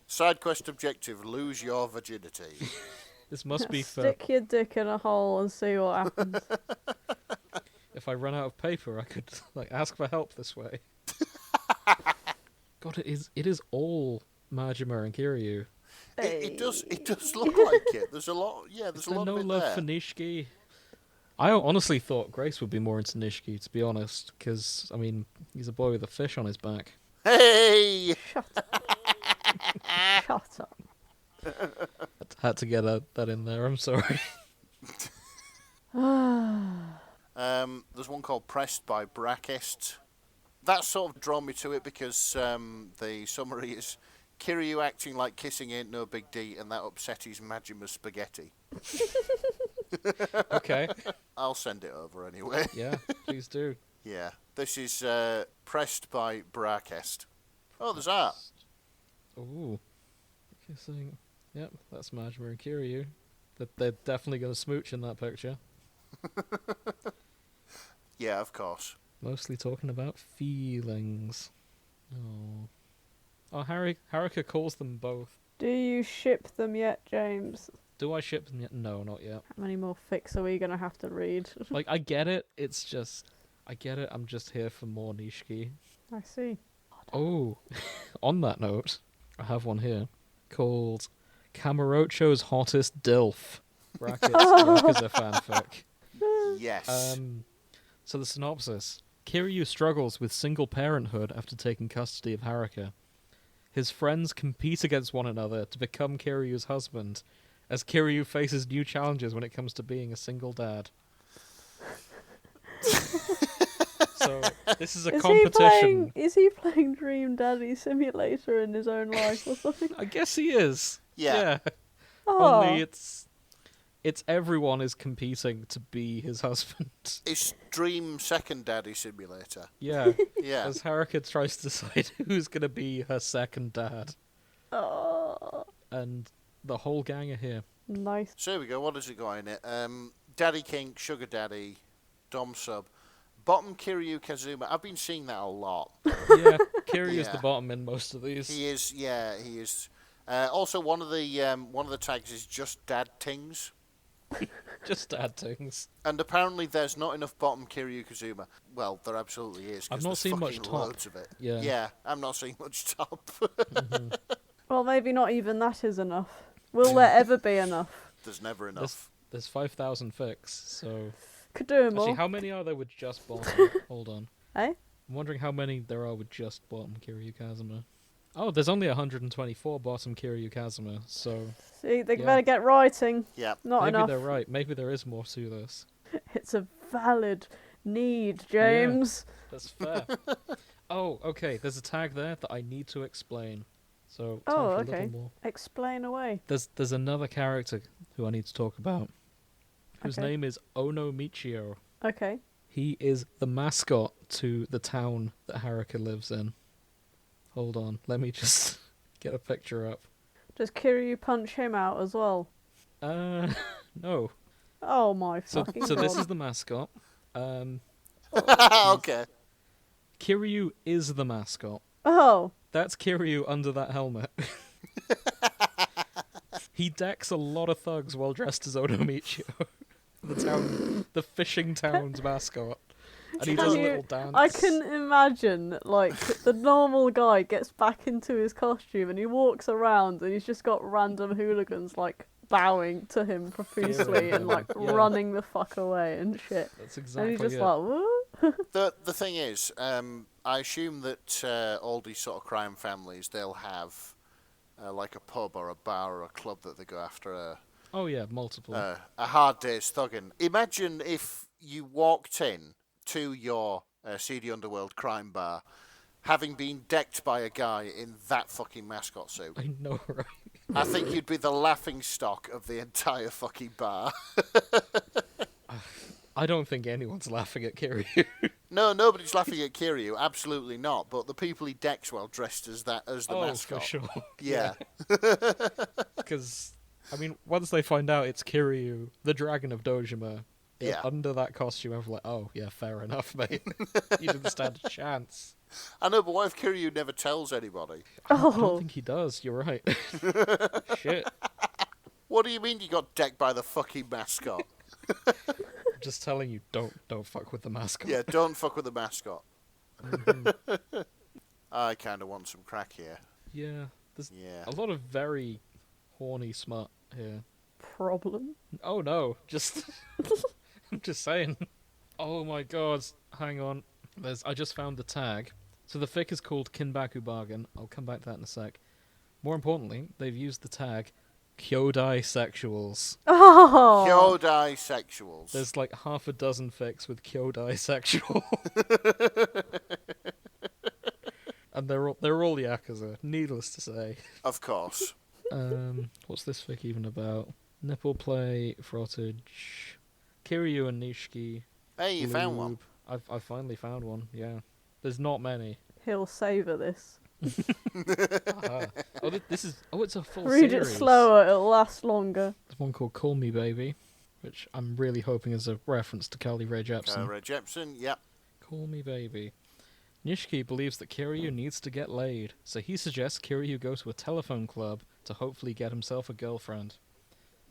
Side quest objective, lose your virginity. This must be for... Stick your dick in a hole and see what happens. If I run out of paper, I could ask for help this way. God, it is all Majima and Kiryu. It does look like it. There's a lot. Yeah, there's a lot no of it love there. for Nishiki. I honestly thought Grace would be more into Nishiki, to be honest, because, I mean, he's a boy with a fish on his back. Hey! Shut up. Shut up. Had to get that in there, I'm sorry. There's one called Pressed by Brackist. That sort of drawn me to it because the summary is Kiryu acting like kissing ain't no big D, and that upset his Majima spaghetti. Okay. I'll send it over anyway. Yeah, please do. Yeah. This is Pressed by Brackist. Oh, there's art. Ooh. Kissing. Yep, that's Majima and Kiryu. They're definitely going to smooch in that picture. Yeah, of course. Mostly talking about feelings. Oh. Oh, Haruka calls them both. Do you ship them yet, James? Do I ship them yet? No, not yet. How many more fics are we going to have to read? I get it. It's just... I get it. I'm just here for more Nishiki. I see. Oh, on that note, I have one here called Kamurocho's Hottest Dilf. Brackets, Yakuza fanfic. Yes. So the synopsis. Kiryu struggles with single parenthood after taking custody of Haruka. His friends compete against one another to become Kiryu's husband, as Kiryu faces new challenges when it comes to being a single dad. So, this is a competition. Is he playing Dream Daddy Simulator in his own life or something? I guess he is. Yeah. Oh. Only it's everyone is competing to be his husband. It's Dream Second Daddy Simulator. Yeah. Yeah. As Haruka tries to decide who's going to be her second dad. Oh. And the whole gang are here. Nice. So here we go. What has it got in it? Daddy Kink, Sugar Daddy, Dom Sub, Bottom Kiryu Kazuma. I've been seeing that a lot. Yeah, Kiryu's Yeah. the bottom in most of these. He is. Yeah, he is. Also, one of the tags is just Dad Tings. Just dad things. And apparently there's not enough bottom Kiryu Kazuma. Well, there absolutely is. 'Cause I've not there's seen much fucking top. loads of it. Yeah. Yeah, I'm not seeing much top. Mm-hmm. Well, maybe not even that is enough. Will there ever be enough? There's never enough. There's 5,000 fics, so... Could do Actually, more. how many are there with just bottom? Hold on. Eh? I'm wondering how many there are with just bottom Kiryu Kazuma. Oh, there's only 124 bottom Kiryu Kazuma, so... See, they Yeah. better get writing. Yeah. Not maybe enough. they're right. Maybe there is more to this. It's a valid need, James. That's fair. Oh, okay. There's a tag there that I need to explain. So, time Oh, for a okay. little more. Explain away. There's another character who I need to talk about, whose Okay. name is Ono Michio. Okay. He is the mascot to the town that Haruka lives in. Hold on, let me just get a picture up. Does Kiryu punch him out as well? No. Oh my So fucking so this god. is the mascot. Okay. Kiryu is the mascot. Oh. That's Kiryu under that helmet. He decks a lot of thugs while dressed as Ono Michio, the fishing town's mascot. And he does a little dance. I can imagine, like, the normal guy gets back into his costume and he walks around and he's just got random hooligans, like, bowing to him profusely and, like, Yeah. running the fuck away and shit. That's exactly And he's just it. like, what? The thing is, I assume that all these sort of crime families, they'll have like a pub or a bar or a club that they go after Oh yeah, multiple. a hard day's thugging. Imagine if you walked in to your seedy underworld crime bar, having been decked by a guy in that fucking mascot suit. I know, right? I think you'd be the laughing stock of the entire fucking bar. I don't think anyone's laughing at Kiryu. No, nobody's laughing at Kiryu, absolutely not. But the people he decks well dressed as the mascot. For sure. Yeah. Because, I mean, once they find out it's Kiryu, the Dragon of Dojima, Yeah. under that costume, I'm like, oh, yeah, fair enough, mate. You didn't stand a chance. I know, but what if Kiryu never tells anybody? I don't think he does, you're right. Shit. What do you mean you got decked by the fucking mascot? I'm just telling you, don't fuck with the mascot. Yeah, don't fuck with the mascot. Mhm. I kind of want some crack here. Yeah, there's Yeah. a lot of very horny smut here. Problem. Oh no, just I'm just saying. Oh my god, hang on. I just found the tag. So the fic is called Kinbaku Bargain. I'll come back to that in a sec. More importantly, they've used the tag Kyodai Sexuals. Oh. Kyodai sexuals. There's like half a dozen fics with Kyodai Sexual. And they're all Yakuza, needless to say. Of course. What's this fic even about? Nipple play, frottage, Kiryu and Nishiki. Hey, you found one. lube. I've finally found one. Yeah, there's not many. He'll savour this. Aha. Oh, this is. Oh, it's a full Read series. it slower, it'll last longer. There's one called "Call Me Baby," which I'm really hoping is a reference to Kelly Ray Jepsen. Ray Jepsen, yep. Call Me Baby. Nishiki believes that Kiryu needs to get laid, so he suggests Kiryu go to a telephone club to hopefully get himself a girlfriend.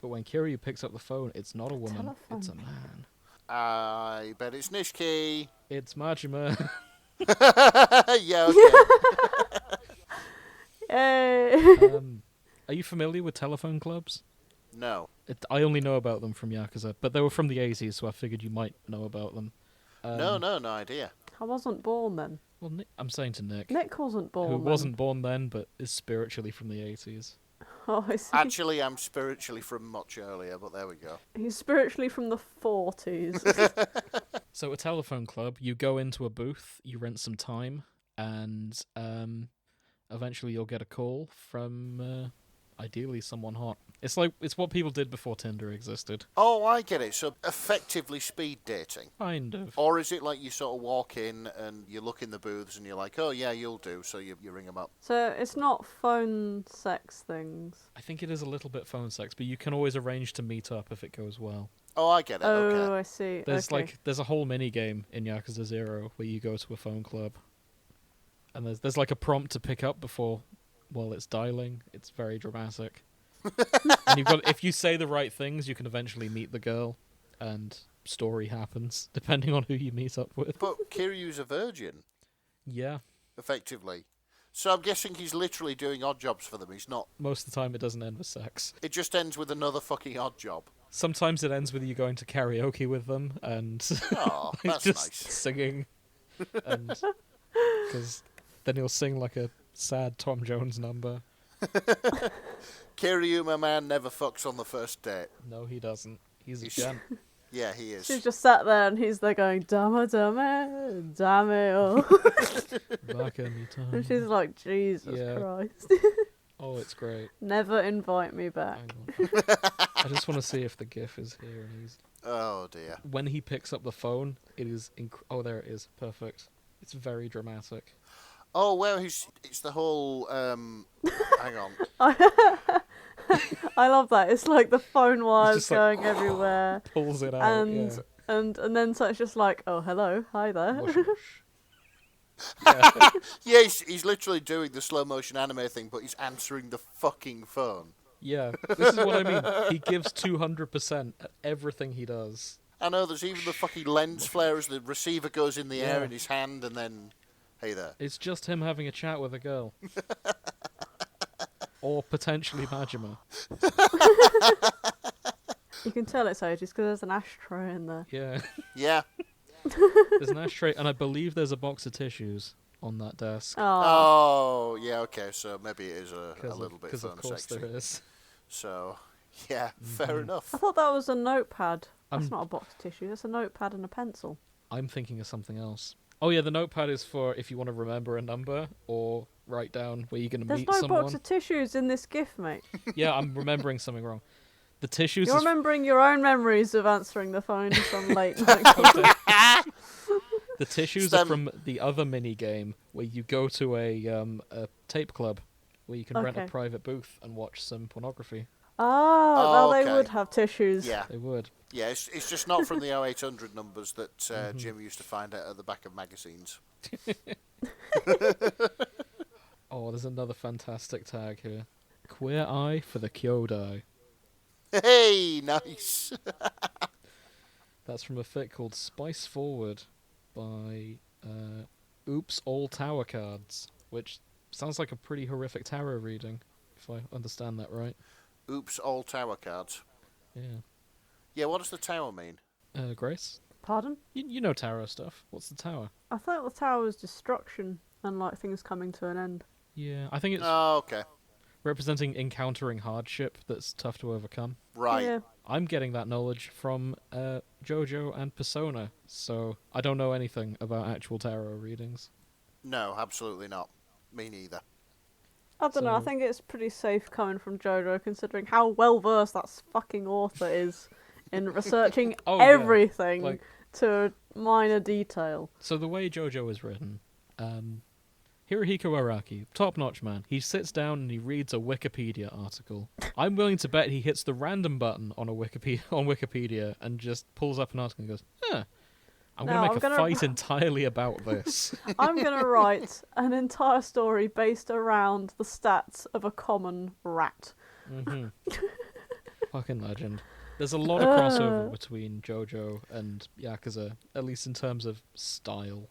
But when Kiryu picks up the phone, it's not a woman, telephone it's a man. I bet it's Nishiki. It's Majima. Yeah, okay. Yay! Are you familiar with telephone clubs? No. I only know about them from Yakuza, but they were from the 80s, so I figured you might know about them. No idea. I wasn't born then. Well, I'm saying to Nick, Nick wasn't born who then. wasn't born then, but is spiritually from the 80s. Oh, I see. Actually, I'm spiritually from much earlier, but there we go. He's spiritually from the 40s. So a telephone club, you go into a booth, you rent some time, and eventually you'll get a call from ideally someone hot. It's what people did before Tinder existed. Oh, I get it. So effectively speed dating. Kind of. Or is it like you sort of walk in and you look in the booths and you're like, oh yeah, you'll do, so you ring them up. So it's not phone sex things. I think it is a little bit phone sex, but you can always arrange to meet up if it goes well. Oh, I get it, Oh, okay. I see. There's there's a whole mini game in Yakuza 0 where you go to a phone club, and there's like a prompt to pick up before, well, it's dialing. It's very dramatic. And if you say the right things, you can eventually meet the girl, and story happens depending on who you meet up with. But Kiryu's a virgin, Yeah, effectively. So I'm guessing he's literally doing odd jobs for them. He's not. most of the time it doesn't end with sex. It just ends with another fucking odd job. Sometimes it ends with you going to karaoke with them and Oh, that's just nice. singing, and because then he'll sing like a sad Tom Jones number. Kiryu, my man, never fucks on the first date. No, he doesn't. He's a gent. Yeah, he is. She's just sat there and he's there going, dame, dame, dame, oh. Back anytime. And she's like, Jesus Yeah. Christ. Oh, it's great. Never invite me back. Hang on. I just want to see if the GIF is here. And Oh dear. when he picks up the phone, it is. Oh, there it is. Perfect. It's very dramatic. Oh well, it's the whole. Hang on. I love that. It's like the phone wires just like, going everywhere. Pulls it out. And yeah. and then so it's just like, oh, hello, hi there. Whoosh, whoosh. Yeah. Yeah, he's literally doing the slow motion anime thing, but he's answering the fucking phone. Yeah, this is what I mean. He gives 200% at everything he does. I know there's even the fucking lens flare as the receiver goes in the air Yeah. in his hand, and then, hey there. It's just him having a chat with a girl. Or potentially Majima. You can tell it's ages because there's an ashtray in there. Yeah. Yeah. There's an ashtray, and I believe there's a box of tissues on that desk. Oh, Oh, yeah. Okay, so maybe it is a little bit Because phone of course sexy. there is. So, yeah, fair enough. I thought that was a notepad. That's I'm- not a box of tissue. That's a notepad and a pencil. I'm thinking of something else. Oh yeah, the notepad is for if you want to remember a number, or write down where you're going to There's meet no someone. box of tissues in this GIF, mate. Yeah, I'm remembering something wrong. The tissues You're is remembering your own memories of answering the phone some late night. the tissues are from the other mini game where you go to a tape club where you can rent a Okay. private booth and watch some pornography. Ah, now they okay. would have tissues. Yeah, They would. yeah. It's just not from the 0800 numbers that Jim used to find out at the back of magazines. Oh, there's another fantastic tag here. Queer eye for the Kyodai. Hey, nice. That's from a fic called Spice Forward by Oops All Tower Cards, which sounds like a pretty horrific tarot reading, if I understand that right. Oops, all tower cards. Yeah. Yeah, what does the tower mean? Grace? Pardon? You know tarot stuff. What's the tower? I thought the tower was destruction and like things coming to an end. Yeah, I think it's Oh, okay. representing encountering hardship that's tough to overcome. Right. Yeah. I'm getting that knowledge from JoJo and Persona, so I don't know anything about actual tarot readings. No, absolutely not. Me neither. I don't know. I So- think it's pretty safe coming from JoJo, considering how well versed that fucking author is in researching Oh, yeah. everything Like, to a minor detail. so the way JoJo is written, Hirohiko Araki, top-notch man, he sits down and he reads a Wikipedia article. I'm willing to bet he hits the random button on Wikipedia and just pulls up an article and goes, I'm No, going to I'm make gonna- a fight entirely about this. I'm going to write an entire story based around the stats of a common rat. hmm Fucking legend. There's a lot of crossover between JoJo and Yakuza, at least in terms of style.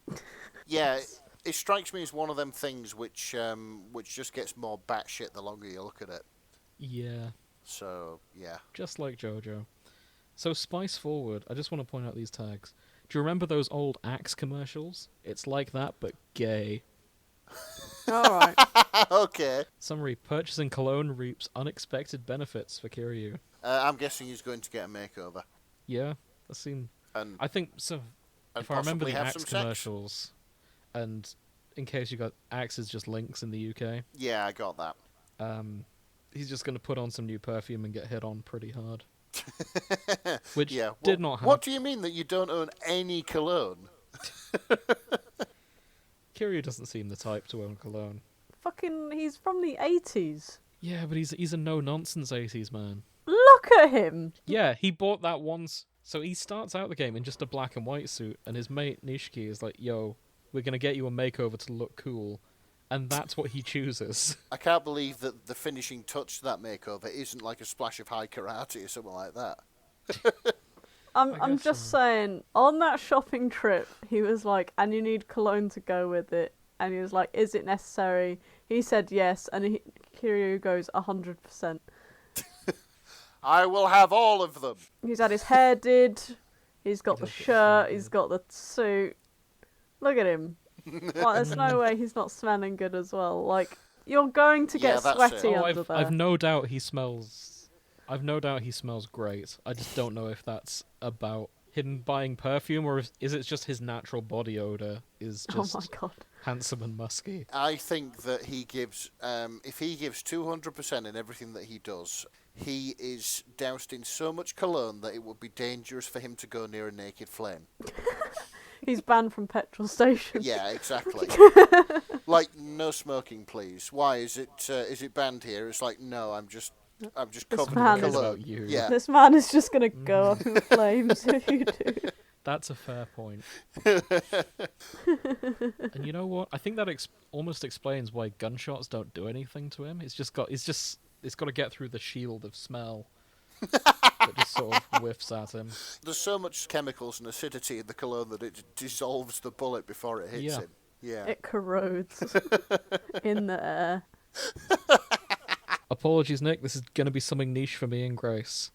Yeah, it strikes me as one of them things which just gets more batshit the longer you look at it. Yeah, So, yeah. just like JoJo. So Spice Forward, I just want to point out these tags. Do you remember those old Axe commercials? It's like that, but gay. Alright. Okay. Summary, purchasing cologne reaps unexpected benefits for Kiryu. I'm guessing he's going to get a makeover. Yeah, that seemed... And, I think, so, and if I remember possibly the have Axe some sex. commercials, and in case you got Axe is just links in the UK, Yeah, I got that. he's just going to put on some new perfume and get hit on pretty hard. Which Yeah. did not happen. What do you mean that you don't own any cologne? Kiryu doesn't seem the type to own cologne. Fucking, he's from the 80s. Yeah, but he's a no-nonsense 80s man. Look at him! Yeah, he bought that once. So he starts out the game in just a black and white suit, and his mate Nishiki is like, yo, we're going to get you a makeover to look cool. And that's what he chooses. I can't believe that the finishing touch to that makeover isn't like a splash of high karate or something like that. I'm guess just so. saying, on that shopping trip, he was like, and you need cologne to go with it. And he was like, is it necessary? He said yes, and Kiryu goes 100%. I will have all of them. He's had his hair did, he's got He the does get his shirt, hair he's did. got the suit. Look at him. Like, there's no way he's not smelling good as well. Like, you're going to Yeah, get that's it. sweaty Oh, under there. I've no doubt he smells... I've no doubt he smells great. I just don't know if that's about him buying perfume or is it just his natural body odor is Oh just my god. handsome and musky. I think that he gives, if he gives 200% in everything that he does, he is doused in so much cologne that it would be dangerous for him to go near a naked flame. He's banned from petrol stations. Yeah, exactly. Like, no smoking, please. Why is it banned here? It's like, no, I'm just covered man in is- cologne. About you. Yeah. This man is just gonna go up in flames if you do. That's a fair point. And you know what? I think that almost explains why gunshots don't do anything to him. It's got to get through the shield of smell that just sort of whiffs at him. There's so much chemicals and acidity in the cologne that it dissolves the bullet before it hits Yeah. him. Yeah. It corrodes in the air. Apologies, Nick. This is going to be something niche for me and Grace.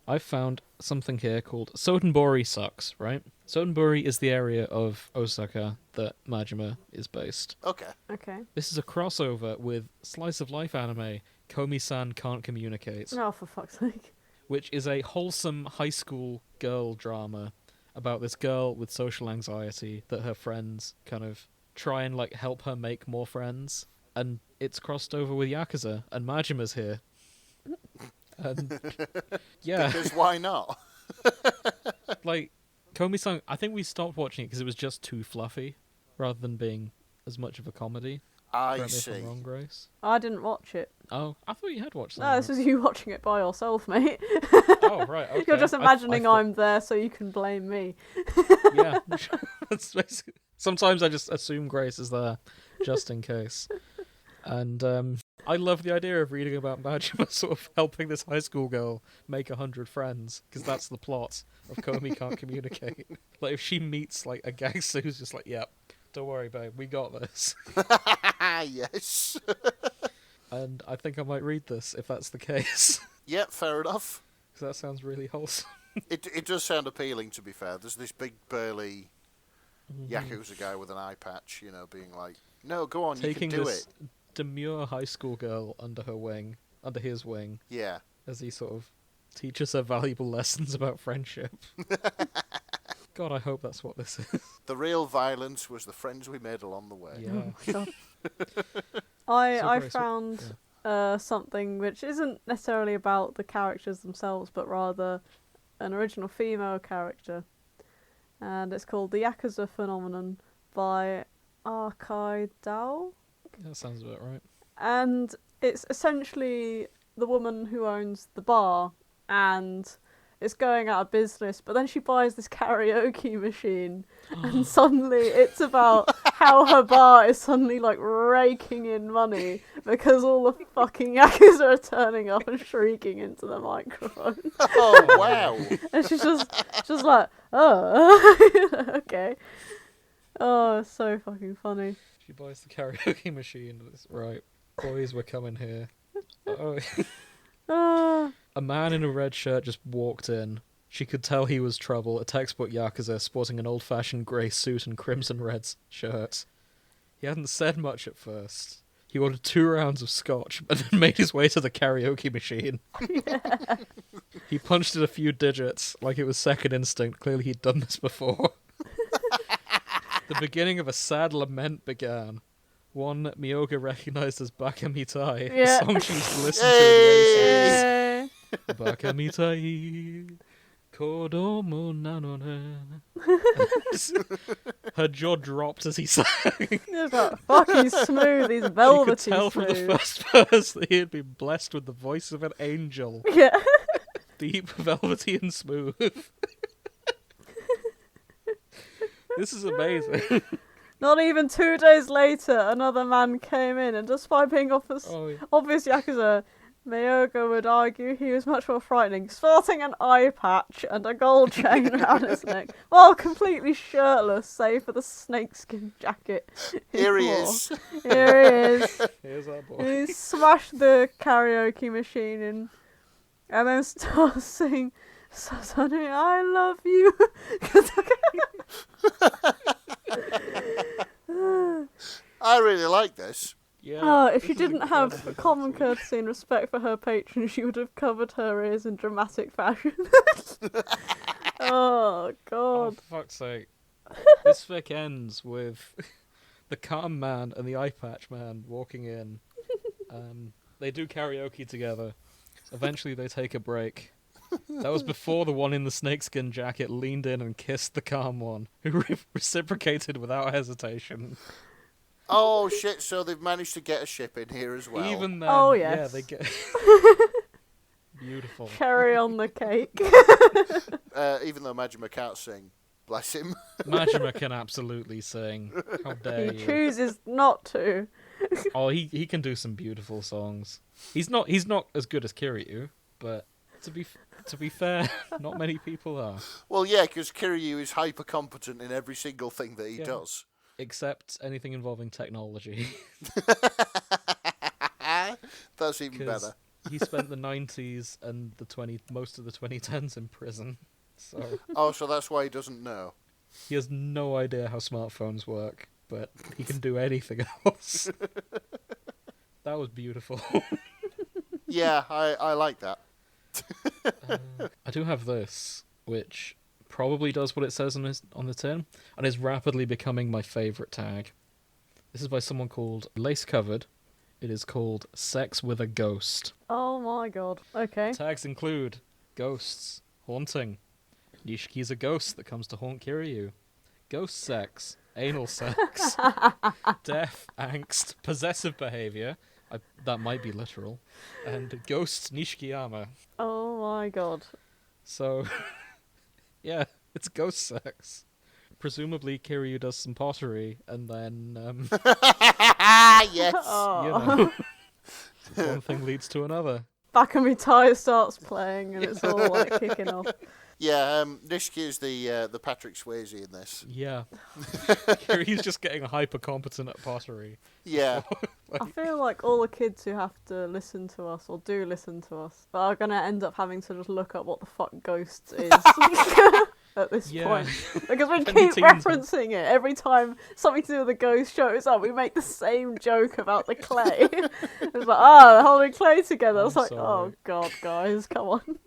I've found something here called Sotenbori sucks, right? Sotenbori is the area of Osaka that Majima is based. Okay. Okay. This is a crossover with slice of life anime Komi-san Can't Communicate, Oh, for fuck's sake. which is a wholesome high school girl drama about this girl with social anxiety that her friends kind of try and like help her make more friends. and it's crossed over with Yakuza, and Majima's here. And yeah, Because why not? like Komi-san, I think we stopped watching it because it was just too fluffy, rather than being as much of a comedy. I Correct me if I'm see. wrong, Grace. I didn't watch it. Oh, I thought you had watched that. No, this is you watching it by yourself, mate. Oh, right, okay. You're just imagining I thought- I'm there so you can blame me. Yeah. That's basically... Sometimes I just assume Grace is there, just in case. And I love the idea of reading about Majima sort of helping this high school girl make 100 friends, because that's the plot of Komi Can't Communicate. Like, if she meets, like, a gangster who's just like, yep, don't worry, babe, we got this. Yes. And I think I might read this, if that's the case. Yep, fair enough. Because that sounds really wholesome. It does sound appealing, to be fair. There's this big, burly Yakuza guy with an eye patch, you know, being like, no, go on, Taking you can do this it. demure high school girl under his wing, Yeah. as he sort of teaches her valuable lessons about friendship. God, I hope that's what this is. The real violence was the friends we made along the way. Yeah. God. So, I Grace, found something which isn't necessarily about the characters themselves, but rather an original female character. And it's called The Yakuza Phenomenon by Kyodai. That sounds about right. And it's essentially the woman who owns the bar, and it's going out of business, but then she buys this karaoke machine, and suddenly it's about how her bar is suddenly like raking in money because all the fucking Yakuza are turning up and shrieking into the microphone. Oh, wow. And she's just like, oh, okay. Oh, it's so fucking funny. She buys the karaoke machine. It's, right, boys, we're coming here. Oh. Ah. A man in a red shirt just walked in. She could tell he was trouble, a textbook Yakuza sporting an old-fashioned grey suit and crimson red shirt. He hadn't said much at first. He ordered 2 rounds of scotch, and then made his way to the karaoke machine. Yeah. He punched it a few digits, like it was second instinct. Clearly he'd done this before. The beginning of a sad lament began. One that Miyoga recognized as Bakamitai, Yeah. a song she used to listen to in the 80s. Yay. Bakamitai, kodomo nano ne. Her jaw dropped as he sang. It's like fucking smooth, he's You could velvety tell from the smooth. first verse that he had been blessed with the voice of an angel. Yeah. Deep, velvety, and smooth. This is amazing. Not even 2 days later, another man came in, and despite being obvious Yakuza, Miyoga would argue he was much more frightening, sporting an eye patch and a gold chain around his neck, while completely shirtless, save for the snakeskin jacket. Here he wore. is. Here he is. Here's our boy. He smashed the karaoke machine in, and then starts singing, "Sasane, I love you." I really like this. Yeah, Oh, if this she is didn't have incredibly common thoughtful. courtesy and respect for her patron, she would have covered her ears in dramatic fashion. Oh, Oh, God. for fuck's sake. This fic ends with the calm man and the eye patch man walking in. They do karaoke together. Eventually they take a break. That was before the one in the snakeskin jacket leaned in and kissed the calm one, who reciprocated without hesitation. Oh, shit, so they've managed to get a ship in here as well. Even then, Oh, yeah, yes. they get... Beautiful. Cherry on the cake. Even though Majima can't sing. Bless him. Majima can absolutely sing. How dare He you. chooses not to. Oh, he can do some beautiful songs. He's not as good as Kiryu, but to be fair, not many people are. Well, yeah, because Kiryu is hyper competent in every single thing that he Yeah. does. Except anything involving technology. That's even 'Cause better. he spent the 90s and most of the 2010s in prison. So Oh, so that's why he doesn't know. he has no idea how smartphones work, but he can do anything else. That was beautiful. Yeah, I like that. I do have this, which probably does what it says on the tin, and is rapidly becoming my favourite tag. This is by someone called Lace Covered, It is called Sex with a Ghost. Oh my god. Okay. Tags include ghosts, haunting. Nishiki's a ghost that comes to haunt Kiryu. Ghost sex, anal sex, death, angst, possessive behavior. That might be literal. And ghost Nishikiyama. Oh my god. So, yeah, it's ghost sex. Presumably Kiryu does some pottery, and then, Yes. Oh. one thing leads to another. Back of me tire starts playing and it's all like kicking off. Yeah, Nishiki is the Patrick Swayze in this. Yeah. Kiryu's just getting hyper competent at pottery. Yeah. I feel like all the kids who have to listen to us or do listen to us are gonna end up having to just look up what the fuck Ghosts is at this point. Because we Any keep teens referencing it. Every time something to do with the ghost shows up, we make the same joke about the clay. It's like, they're holding clay together. It's like, sorry. oh god, guys, come on.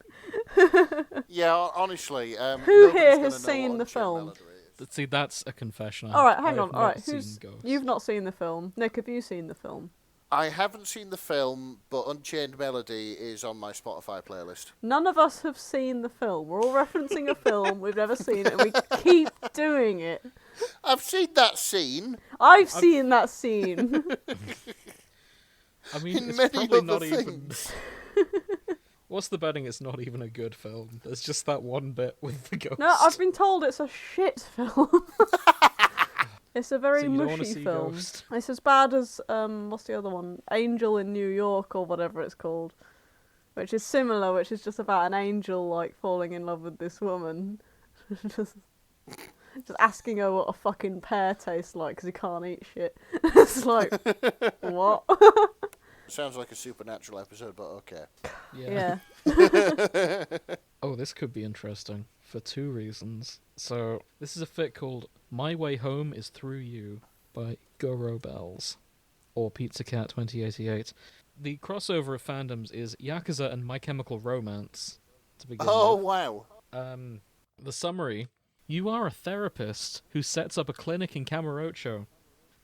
Yeah, honestly. Who nobody's here gonna has know seen what the Unchained film? Melody is. See, that's a confession. All right, I hang have on. All not right, seen Ghosts. you've not seen the film? Nick, have you seen the film? I haven't seen the film, but Unchained Melody is on my Spotify playlist. None of us have seen the film. We're all referencing a film we've never seen, and we keep doing it. I've seen that scene I've seen that scene. I mean, in it's many probably other not even. things. What's the betting? It's not even a good film. There's just that one bit with the ghost. No, I've been told it's a shit film. It's a very So you don't wanna mushy see film. Ghost? It's as bad as what's the other one? Angel in New York or whatever it's called, which is similar. Which is just about an angel like falling in love with this woman, just asking her what a fucking pear tastes like because he can't eat shit. It's like what? Sounds like a supernatural episode, but okay. Yeah. Yeah. Oh, this could be interesting for two reasons. So, this is a fic called My Way Home is Through You by Goro Bells, or Pizza Cat 2088. The crossover of fandoms is Yakuza and My Chemical Romance, to begin Oh, with. wow. The summary: you are a therapist who sets up a clinic in Kamurocho.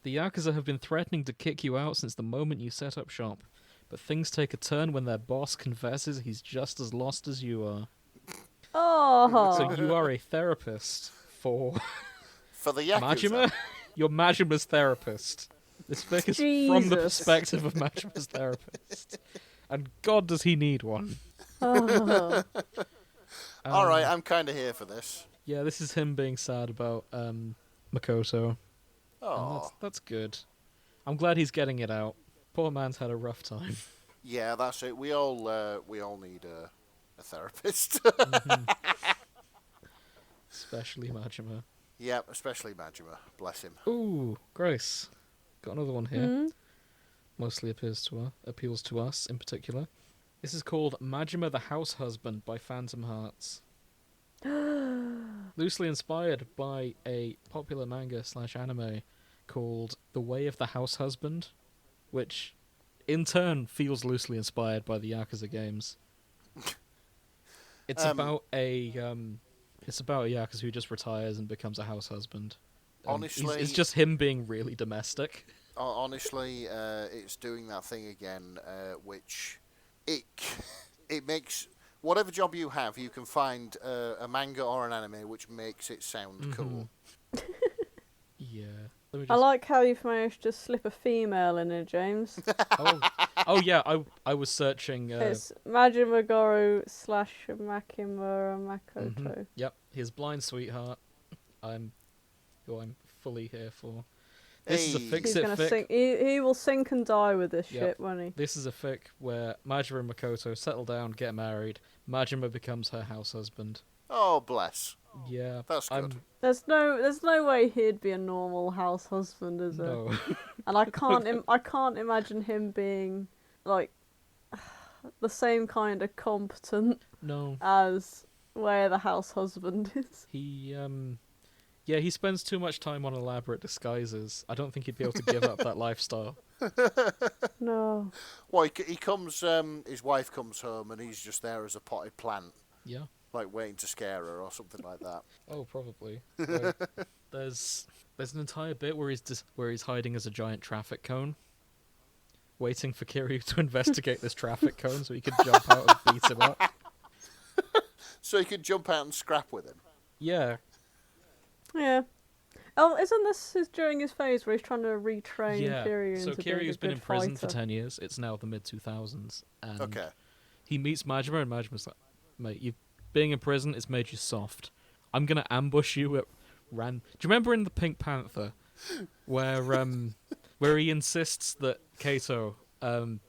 The Yakuza have been threatening to kick you out since the moment you set up shop, but things take a turn when their boss confesses he's just as lost as you are. Oh. So you are a therapist for For the Yakuza. Majima? You're Majima's therapist. This fic is from the Jesus. perspective of Majima's therapist. And God, does he need one. Oh. All right, I'm kind of here for this. Yeah, this is him being sad about Makoto. Oh, And that's good. I'm glad he's getting it out. Poor man's had a rough time. yeah, that's it. We all need a therapist. Especially Majima. Yep, especially Majima. Bless him. Ooh, Grace. Got another one here. Hmm? Mostly appeals to us in particular. This is called Majima the House Husband by Phantom Hearts. Loosely inspired by a popular manga/anime called The Way of the House Husband, which in turn feels loosely inspired by the Yakuza games. It's about a Yakuza who just retires and becomes a house husband. Honestly, it's just him being really domestic. Honestly, it's doing that thing again, which it makes whatever job you have, you can find a manga or an anime which makes it sound cool. Yeah. Let me I just... like how you've managed to slip a female in it, James. oh yeah. I was searching. It's Majima / Makimura Makoto. Mhm. Yep, his blind sweetheart. Who I'm fully here for. This is a Hey. fix He's it gonna fic. sink. He will sink and die with this Yep. shit, won't he? This is a fic where Majima and Makoto settle down, get married. Majima becomes her house husband. Oh, bless. Yeah, That's good. There's no way he'd be a normal house husband, is there? No. And I can't imagine him being like the same kind of competent No. as where the house husband is. He spends too much time on elaborate disguises. I don't think he'd be able to give up that lifestyle. No. Well, he comes. His wife comes home and he's just there as a potted plant, Yeah. like waiting to scare her or something like that. Oh, probably. Like, there's an entire bit where he's hiding as a giant traffic cone, waiting for Kiryu to investigate this traffic cone so he could jump out and beat him up. So he could jump out and scrap with him. Yeah. Yeah. Oh, isn't this during his phase where he's trying to retrain Kiryu So into being a Kiryu's been good in prison fighter? for 10 years. It's now the mid-2000s. And Okay. he meets Majima, and Majima's like, mate, you being in prison, it's made you soft. I'm going to ambush you at Do you remember in the Pink Panther where he insists that Kato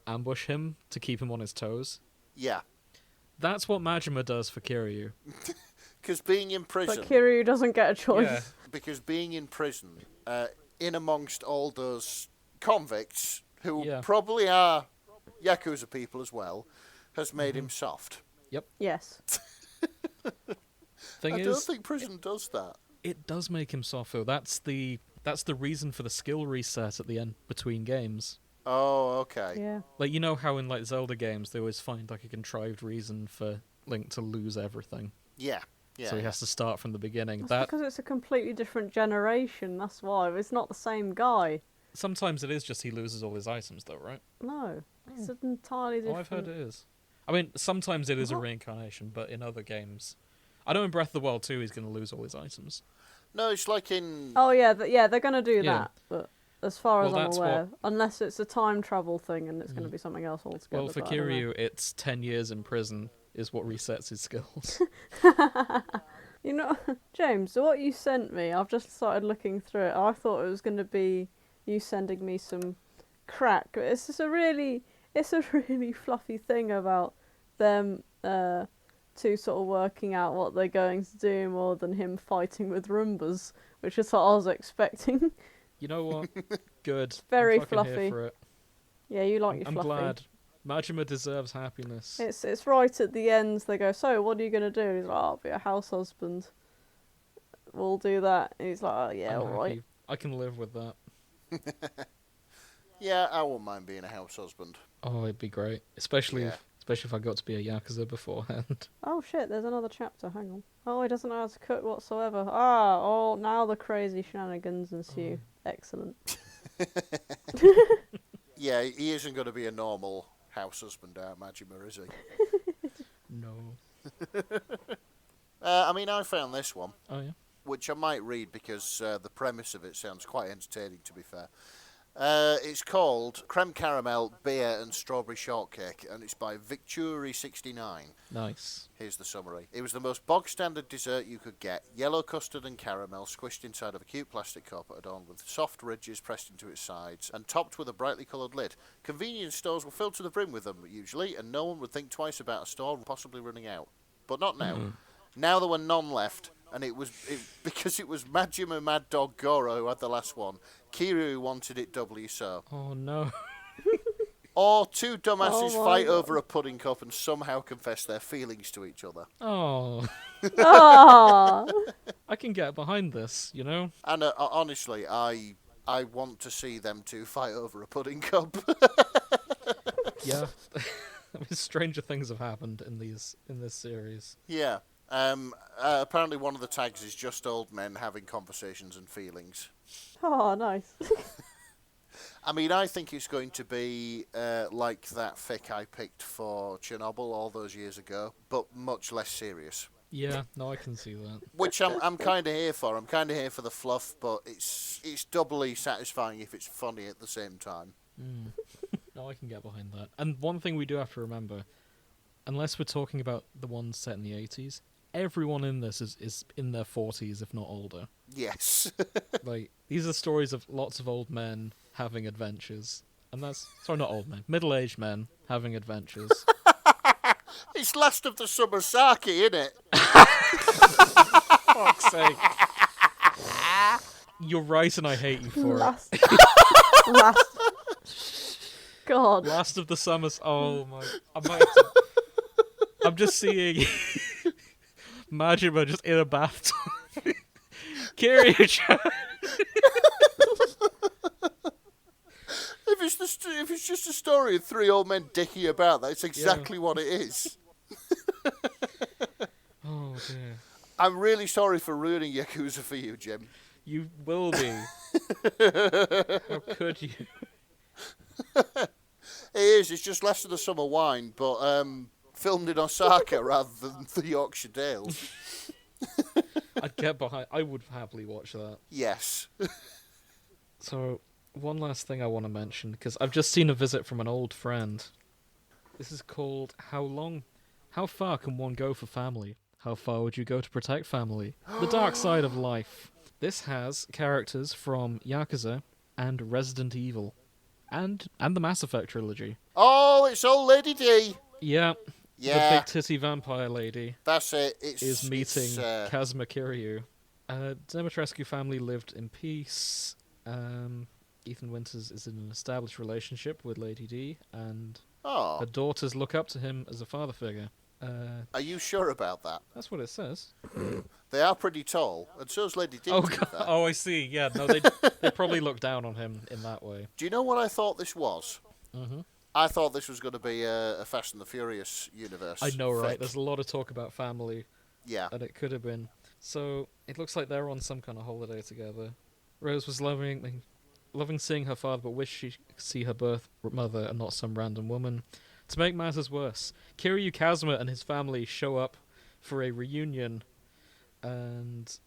ambush him to keep him on his toes? Yeah. That's what Majima does for Kiryu. Because being in prison... But Kiryu doesn't get a choice. Yeah. Because being in prison, in amongst all those convicts, who probably are Yakuza people as well, has made him soft. Yes. I don't think prison does that. It does make him soft, though. That's the reason for the skill reset at the end between games. Oh, okay. Yeah. Like, you know how in like Zelda games they always find like a contrived reason for Link to lose everything. Yeah. Yeah. So he has to start from the beginning. That's because it's a completely different generation, that's why. It's not the same guy. Sometimes it is just he loses all his items, though, right? No. It's an entirely different... Oh, I've heard it is. I mean, sometimes it is a reincarnation, but in other games... I know in Breath of the Wild 2 he's going to lose all his items. No, it's like in... Oh, yeah, they're going to do that, but as far as I'm that's aware, unless it's a time travel thing and it's going to be something else altogether. Well, for but I don't know. Kiryu, it's 10 years in prison is what resets his skills. You know, James, what you sent me, I've just started looking through it. I thought it was going to be you sending me some crack, but it's just a really fluffy thing about them two sort of working out what they're going to do more than him fighting with Roombas, which is what I was expecting. You know what? Good. Very I'm fucking fluffy. Here for it. Yeah, you like your I'm fluffy. glad. Majima deserves happiness. It's right at the end. They go, so what are you gonna do? He's like, I'll be a house husband. We'll do that. And he's like, oh, yeah, I'm all right. happy. I can live with that. Yeah, I wouldn't mind being a house husband. Oh, it'd be great, especially if I got to be a Yakuza beforehand. Oh shit, there's another chapter. Hang on. Oh, he doesn't know how to cook whatsoever. Oh, now the crazy shenanigans ensue. Excellent. Yeah, he isn't going to be a normal house husband out Majima, is he? No. I mean, I found this one. Oh yeah. Which I might read because the premise of it sounds quite entertaining, to be fair. It's called Creme Caramel, Beer and Strawberry Shortcake, and it's by Victuri69. Nice. Here's the summary. It was the most bog-standard dessert you could get. Yellow custard and caramel squished inside of a cute plastic cup adorned with soft ridges pressed into its sides and topped with a brightly coloured lid. Convenience stores were filled to the brim with them, usually, and no one would think twice about a store possibly running out. But not now. Now there were none left. And because it was Majima Mad Dog Goro who had the last one. Kiryu wanted it doubly so. Oh no. Or two dumbasses Oh my fight God. over a pudding cup and somehow confess their feelings to each other. Oh. Ah. I can get behind this, you know? And honestly, I want to see them two fight over a pudding cup. Yeah. I mean, stranger things have happened in this series. Yeah. Apparently one of the tags is just old men having conversations and feelings. Oh, nice. I mean, I think it's going to be like that fic I picked for Chernobyl all those years ago, but much less serious. Yeah, no, I can see that. Which I'm kind of here for. I'm kind of here for the fluff, but it's doubly satisfying if it's funny at the same time. No, I can get behind that. And one thing we do have to remember, unless we're talking about the ones set in the 80s, everyone in this is in their 40s, if not older. Yes. Like, these are stories of lots of old men having adventures. And that's... Sorry, not old men. Middle-aged men having adventures. It's Last of the Summer Sake, isn't it? Fuck's sake. You're right, and I hate you for Last. God. it. Last of the Summers... Oh, my... I might have to... I'm just seeing... Majima just in a bathtub. Kiryu-chan. If it's just a story of three old men dicking about, that's exactly what it is. Oh, dear. I'm really sorry for ruining Yakuza for you, Jim. You will be. How could you? It is. It's just less than a summer wine, but filmed in Osaka rather than the Yorkshire Dales. I'd get behind. I would happily watch that. Yes. So, one last thing I want to mention, because I've just seen a visit from an old friend. This is called How far can one go for family? How far would you go to protect family? The Dark Side of Life. This has characters from Yakuza and Resident Evil. And the Mass Effect trilogy. Oh, it's old Lady D. Yeah. Yeah. The big titty vampire lady That's it. is meeting Kazuma Kiryu. Dimitrescu family lived in peace. Ethan Winters is in an established relationship with Lady D, and her daughters look up to him as a father figure. Are you sure about that? That's what it says. They are pretty tall, and so's Lady D. Oh, God. Oh, I see. Yeah, no, they probably look down on him in that way. Do you know what I thought this was? Mm-hmm. I thought this was going to be a Fast and the Furious universe. I know, right? Fic. There's a lot of talk about family. Yeah. And it could have been. So, it looks like they're on some kind of holiday together. Rose was loving seeing her father, but wished she could see her birth mother and not some random woman. To make matters worse, Kiryu Kazuma and his family show up for a reunion, and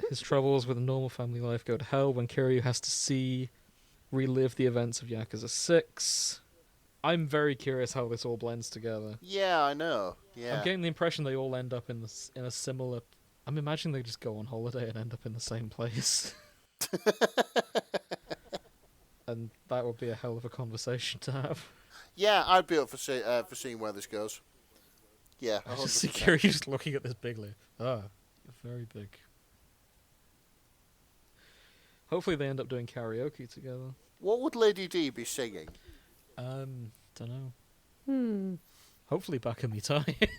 his troubles with a normal family life go to hell when Kiryu has to relive the events of Yakuza 6. I'm very curious how this all blends together. Yeah, I know. Yeah. I'm getting the impression they all end up in a similar... I'm imagining they just go on holiday and end up in the same place. And that would be a hell of a conversation to have. Yeah, I'd be up for seeing where this goes. Yeah, I just 100%. see Kiryu just looking at this bigly. You're very big. Hopefully they end up doing karaoke together. What would Lady D be singing? Don't know. Hopefully Bakamitai.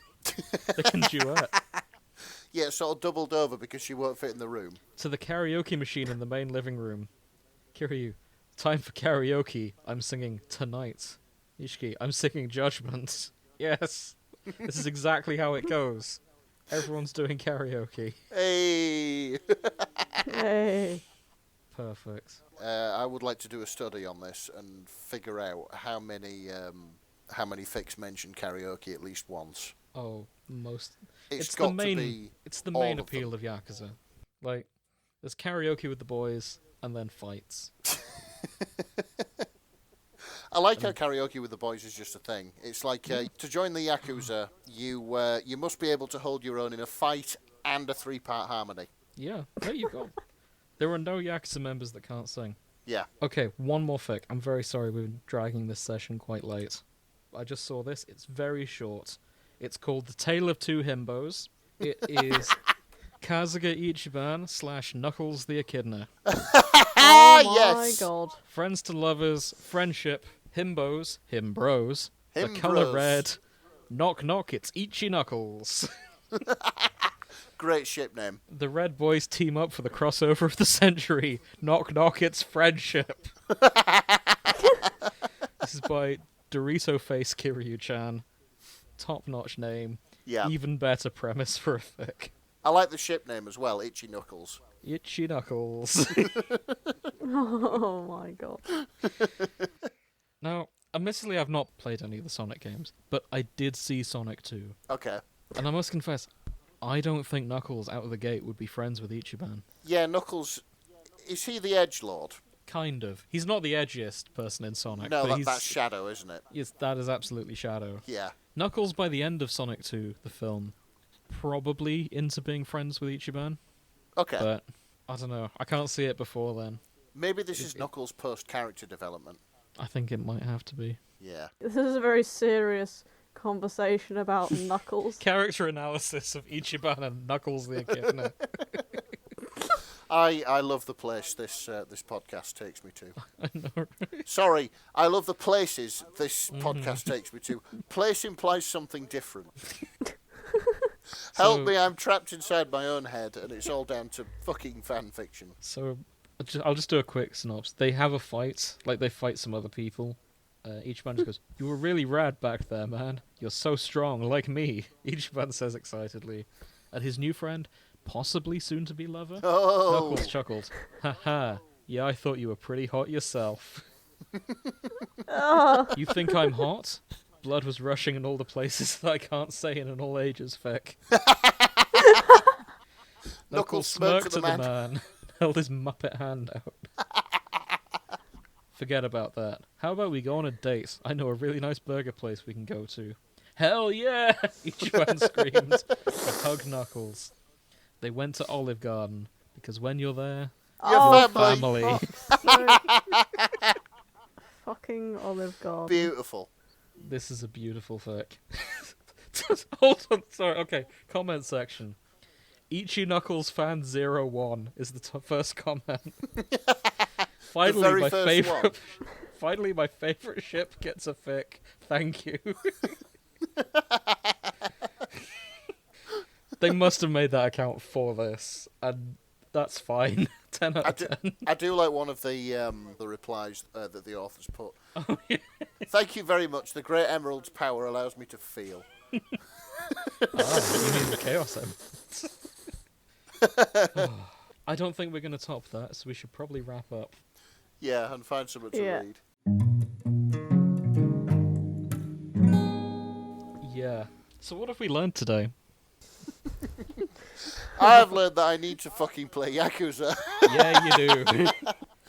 They can duet. Yeah, sort of doubled over because she won't fit in the room. To the karaoke machine in the main living room. Kiryu, time for karaoke. I'm singing Tonight. Ishiki, I'm singing Judgment. Yes. This is exactly how it goes. Everyone's doing karaoke. Hey! Hey. Perfect. I would like to do a study on this and figure out how many fics mention karaoke at least once. Oh, most. It's the got main. to be It's the all main of them. appeal of Yakuza. Like, there's karaoke with the boys, and then fights. I like how karaoke with the boys is just a thing. It's like to join the Yakuza, you must be able to hold your own in a fight and a 3-part harmony. Yeah, there you go. There are no Yakuza members that can't sing. Yeah. Okay, one more fic. I'm very sorry we're dragging this session quite late. I just saw this. It's very short. It's called The Tale of Two Himbos. It is Kazuga Ichiban / Knuckles the Echidna. Oh my Yes. god. Friends to lovers, friendship, himbos, himbros, the Himbros. color red. Knock knock, it's Ichi Knuckles. Great ship name. The Red Boys team up for the crossover of the century. Knock knock, it's friendship. This is by Dorito Face Kiryu-chan. Top-notch name. Yeah. Even better premise for a fic. I like the ship name as well, Itchy Knuckles. Itchy Knuckles. Oh my god. Now, admittedly, I've not played any of the Sonic games, but I did see Sonic 2. Okay. And I must confess, I don't think Knuckles out of the gate would be friends with Ichiban. Yeah, Knuckles. Is he the edgelord? Kind of. He's not the edgiest person in Sonic. No, but that's Shadow, isn't it? Yes, that is absolutely Shadow. Yeah. Knuckles, by the end of Sonic 2, the film, probably into being friends with Ichiban. Okay. But, I don't know. I can't see it before then. Maybe this is Knuckles' post-character development. I think it might have to be. Yeah. This is a very serious conversation about Knuckles. Character analysis of Ichiban and Knuckles the Echidna. I love the place this podcast takes me to. I know. Sorry, I love the places this podcast takes me to. Place implies something different. Help me, I'm trapped inside my own head, and it's all down to fucking fan fiction. So, I'll just do a quick synopsis. They have a fight, like they fight some other people. Ichiban just goes, "You were really rad back there, man. You're so strong, like me," Ichiban says excitedly. And his new friend, possibly soon-to-be lover, Oh! Knuckles chuckled. "Haha, yeah, I thought you were pretty hot yourself." Oh, You think I'm hot? Blood was rushing in all the places that I can't say in an all ages fic. Knuckles smirked to the man, held his muppet hand out. Forget about that. How about we go on a date? I know a really nice burger place we can go to. Hell yeah! Each man screamed and hugged Knuckles. They went to Olive Garden, because when you're there, Your family. fuck's sake. Fucking Olive Garden. Beautiful. This is a beautiful fic. Hold on, sorry, okay. Comment section. Ichi Knuckles fan 01 is the first comment. Finally, very my first favorite. one. Finally, my favorite ship gets a fic. Thank you. They must have made that account for this, and that's fine. 10 out of 10. I do like one of the replies that the authors put. Oh, yeah. Thank you very much. The Great Emerald's power allows me to feel. You mean the Chaos Emerald. I don't think we're going to top that, so we should probably wrap up. Yeah, and find something to Yeah. read. Yeah. So what have we learned today? I have learned that I need to fucking play Yakuza. Yeah, you do.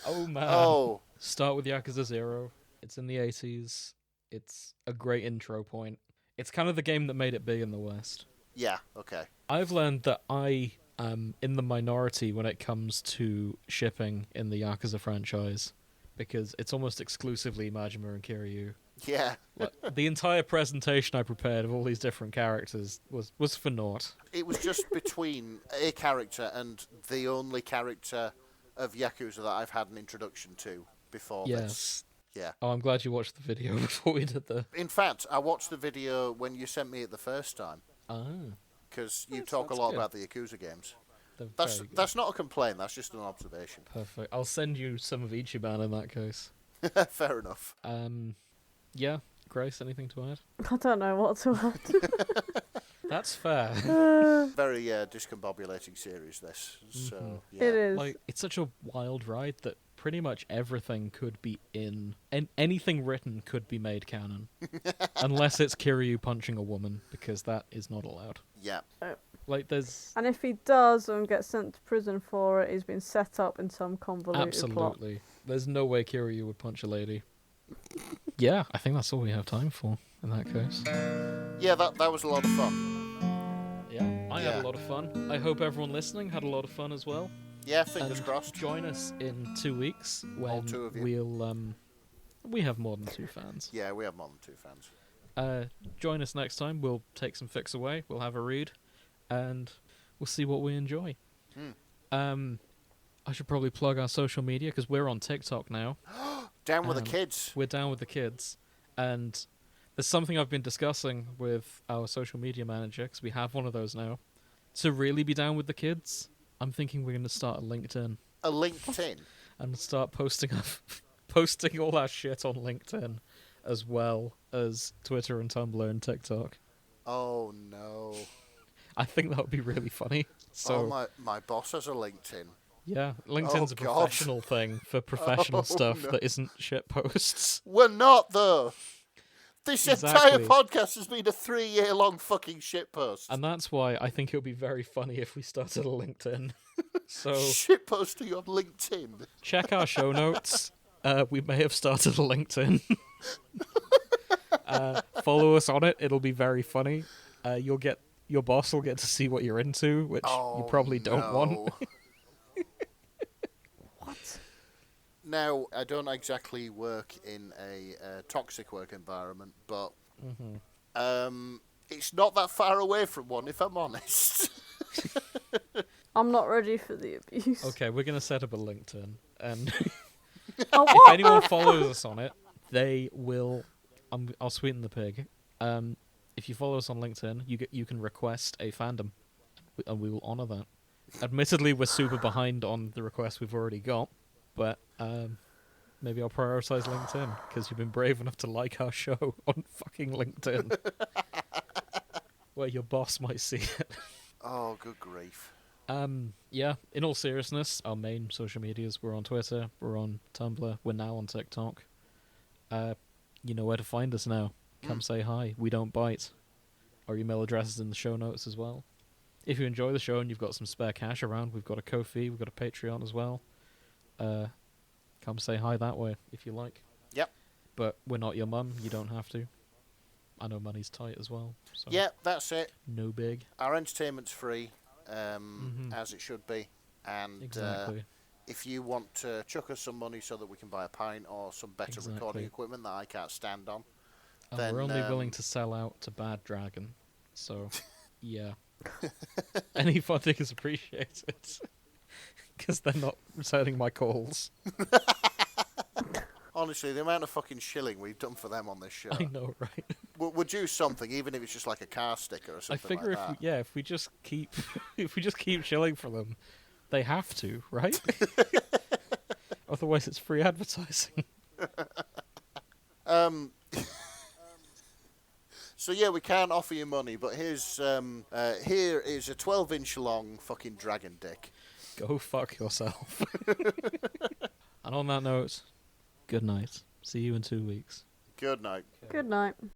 Oh, man. Oh, Start with Yakuza 0. It's in the 80s. It's a great intro point. It's kind of the game that made it big in the West. yeah, okay. I've learned that I am in the minority when it comes to shipping in the Yakuza franchise, because it's almost exclusively Majima and Kiryu. Yeah. Like, the entire presentation I prepared of all these different characters was for naught. It was just between a character and the only character of Yakuza that I've had an introduction to before Yes. this. Yeah. Oh, I'm glad you watched the video before we did the... In fact, I watched the video when you sent me it the first time, Ah, because you Yes, talk a that's lot good. about the Yakuza games. they're That's very good. that's not a complaint, that's just an observation. Perfect. I'll send you some of Ichiban in that case. Fair enough. Yeah, Grace, anything to add? I don't know what to add. That's fair. Very discombobulating series, this. So, yeah. It is. Like, it's such a wild ride that pretty much everything could be in... And anything written could be made canon. Unless it's Kiryu punching a woman, because that is not allowed. Yeah. Like, there's... And if he does and gets sent to prison for it, he's been set up in some convoluted plot. Absolutely. There's no way Kiryu would punch a lady. Yeah, I think that's all we have time for in that case. Yeah, that was a lot of fun. Yeah, I had a lot of fun. I hope everyone listening had a lot of fun as well. Yeah, fingers And crossed. Join us in 2 weeks All when two of you. we'll we have more than 2 fans. Yeah, we have more than 2 fans. Join us next time. We'll take some fics away. We'll have a read, and we'll see what we enjoy. I should probably plug our social media because we're on TikTok now. Down with the kids. We're down with the kids, and there's something I've been discussing with our social media manager because we have one of those now. To really be down with the kids, I'm thinking we're going to start a LinkedIn A LinkedIn. and start posting posting all our shit on LinkedIn, as well as Twitter and Tumblr and TikTok. Oh no. I think that would be really funny. So my boss has a LinkedIn. yeah, LinkedIn's a God. professional thing for professional Oh, stuff no. that isn't shit posts. We're not though. This entire Exactly. podcast has been a 3-year-long fucking shitpost. And that's why I think it would be very funny if we started a LinkedIn. So Shitposting on LinkedIn. check our show notes. We may have started a LinkedIn. Follow us on it. It'll be very funny. Your boss will get to see what you're into, which you probably don't want. What? Now, I don't exactly work in a toxic work environment, but it's not that far away from one, if I'm honest. I'm not ready for the abuse. Okay, we're gonna set up a LinkedIn, and Oh, if what? anyone follows us on it, they will. I'll sweeten the pig. If you follow us on LinkedIn, you can request a fandom, and we will honor that. Admittedly, we're super behind on the requests we've already got, but maybe I'll prioritize LinkedIn because you've been brave enough to like our show on fucking LinkedIn, where your boss might see it. Oh, good grief. Yeah, in all seriousness, our main social medias, we're on Twitter, we're on Tumblr, we're now on TikTok. You know where to find us now. Come say hi. We don't bite. Our email address is in the show notes as well. If you enjoy the show and you've got some spare cash around, we've got a Ko-fi, we've got a Patreon as well. Come say hi that way if you like. Yep. But we're not your mum. You don't have to. I know money's tight as well. So Yeah, that's it. no big. Our entertainment's free, as it should be. And Exactly. if you want to chuck us some money so that we can buy a pint or some better recording equipment that I can't stand on, And then we're only willing to sell out to Bad Dragon. So, yeah. Any funding is appreciated. Because they're not returning my calls. Honestly, the amount of fucking shilling we've done for them on this show. I know, right? We'll do something, even if it's just like a car sticker or something I figure like that. if we just keep if we just keep chilling for them, they have to, right? Otherwise, it's free advertising. So yeah, we can't offer you money, but here's here is a 12-inch long fucking dragon dick. Go fuck yourself. And on that note, good night. See you in 2 weeks. Good night. Good night.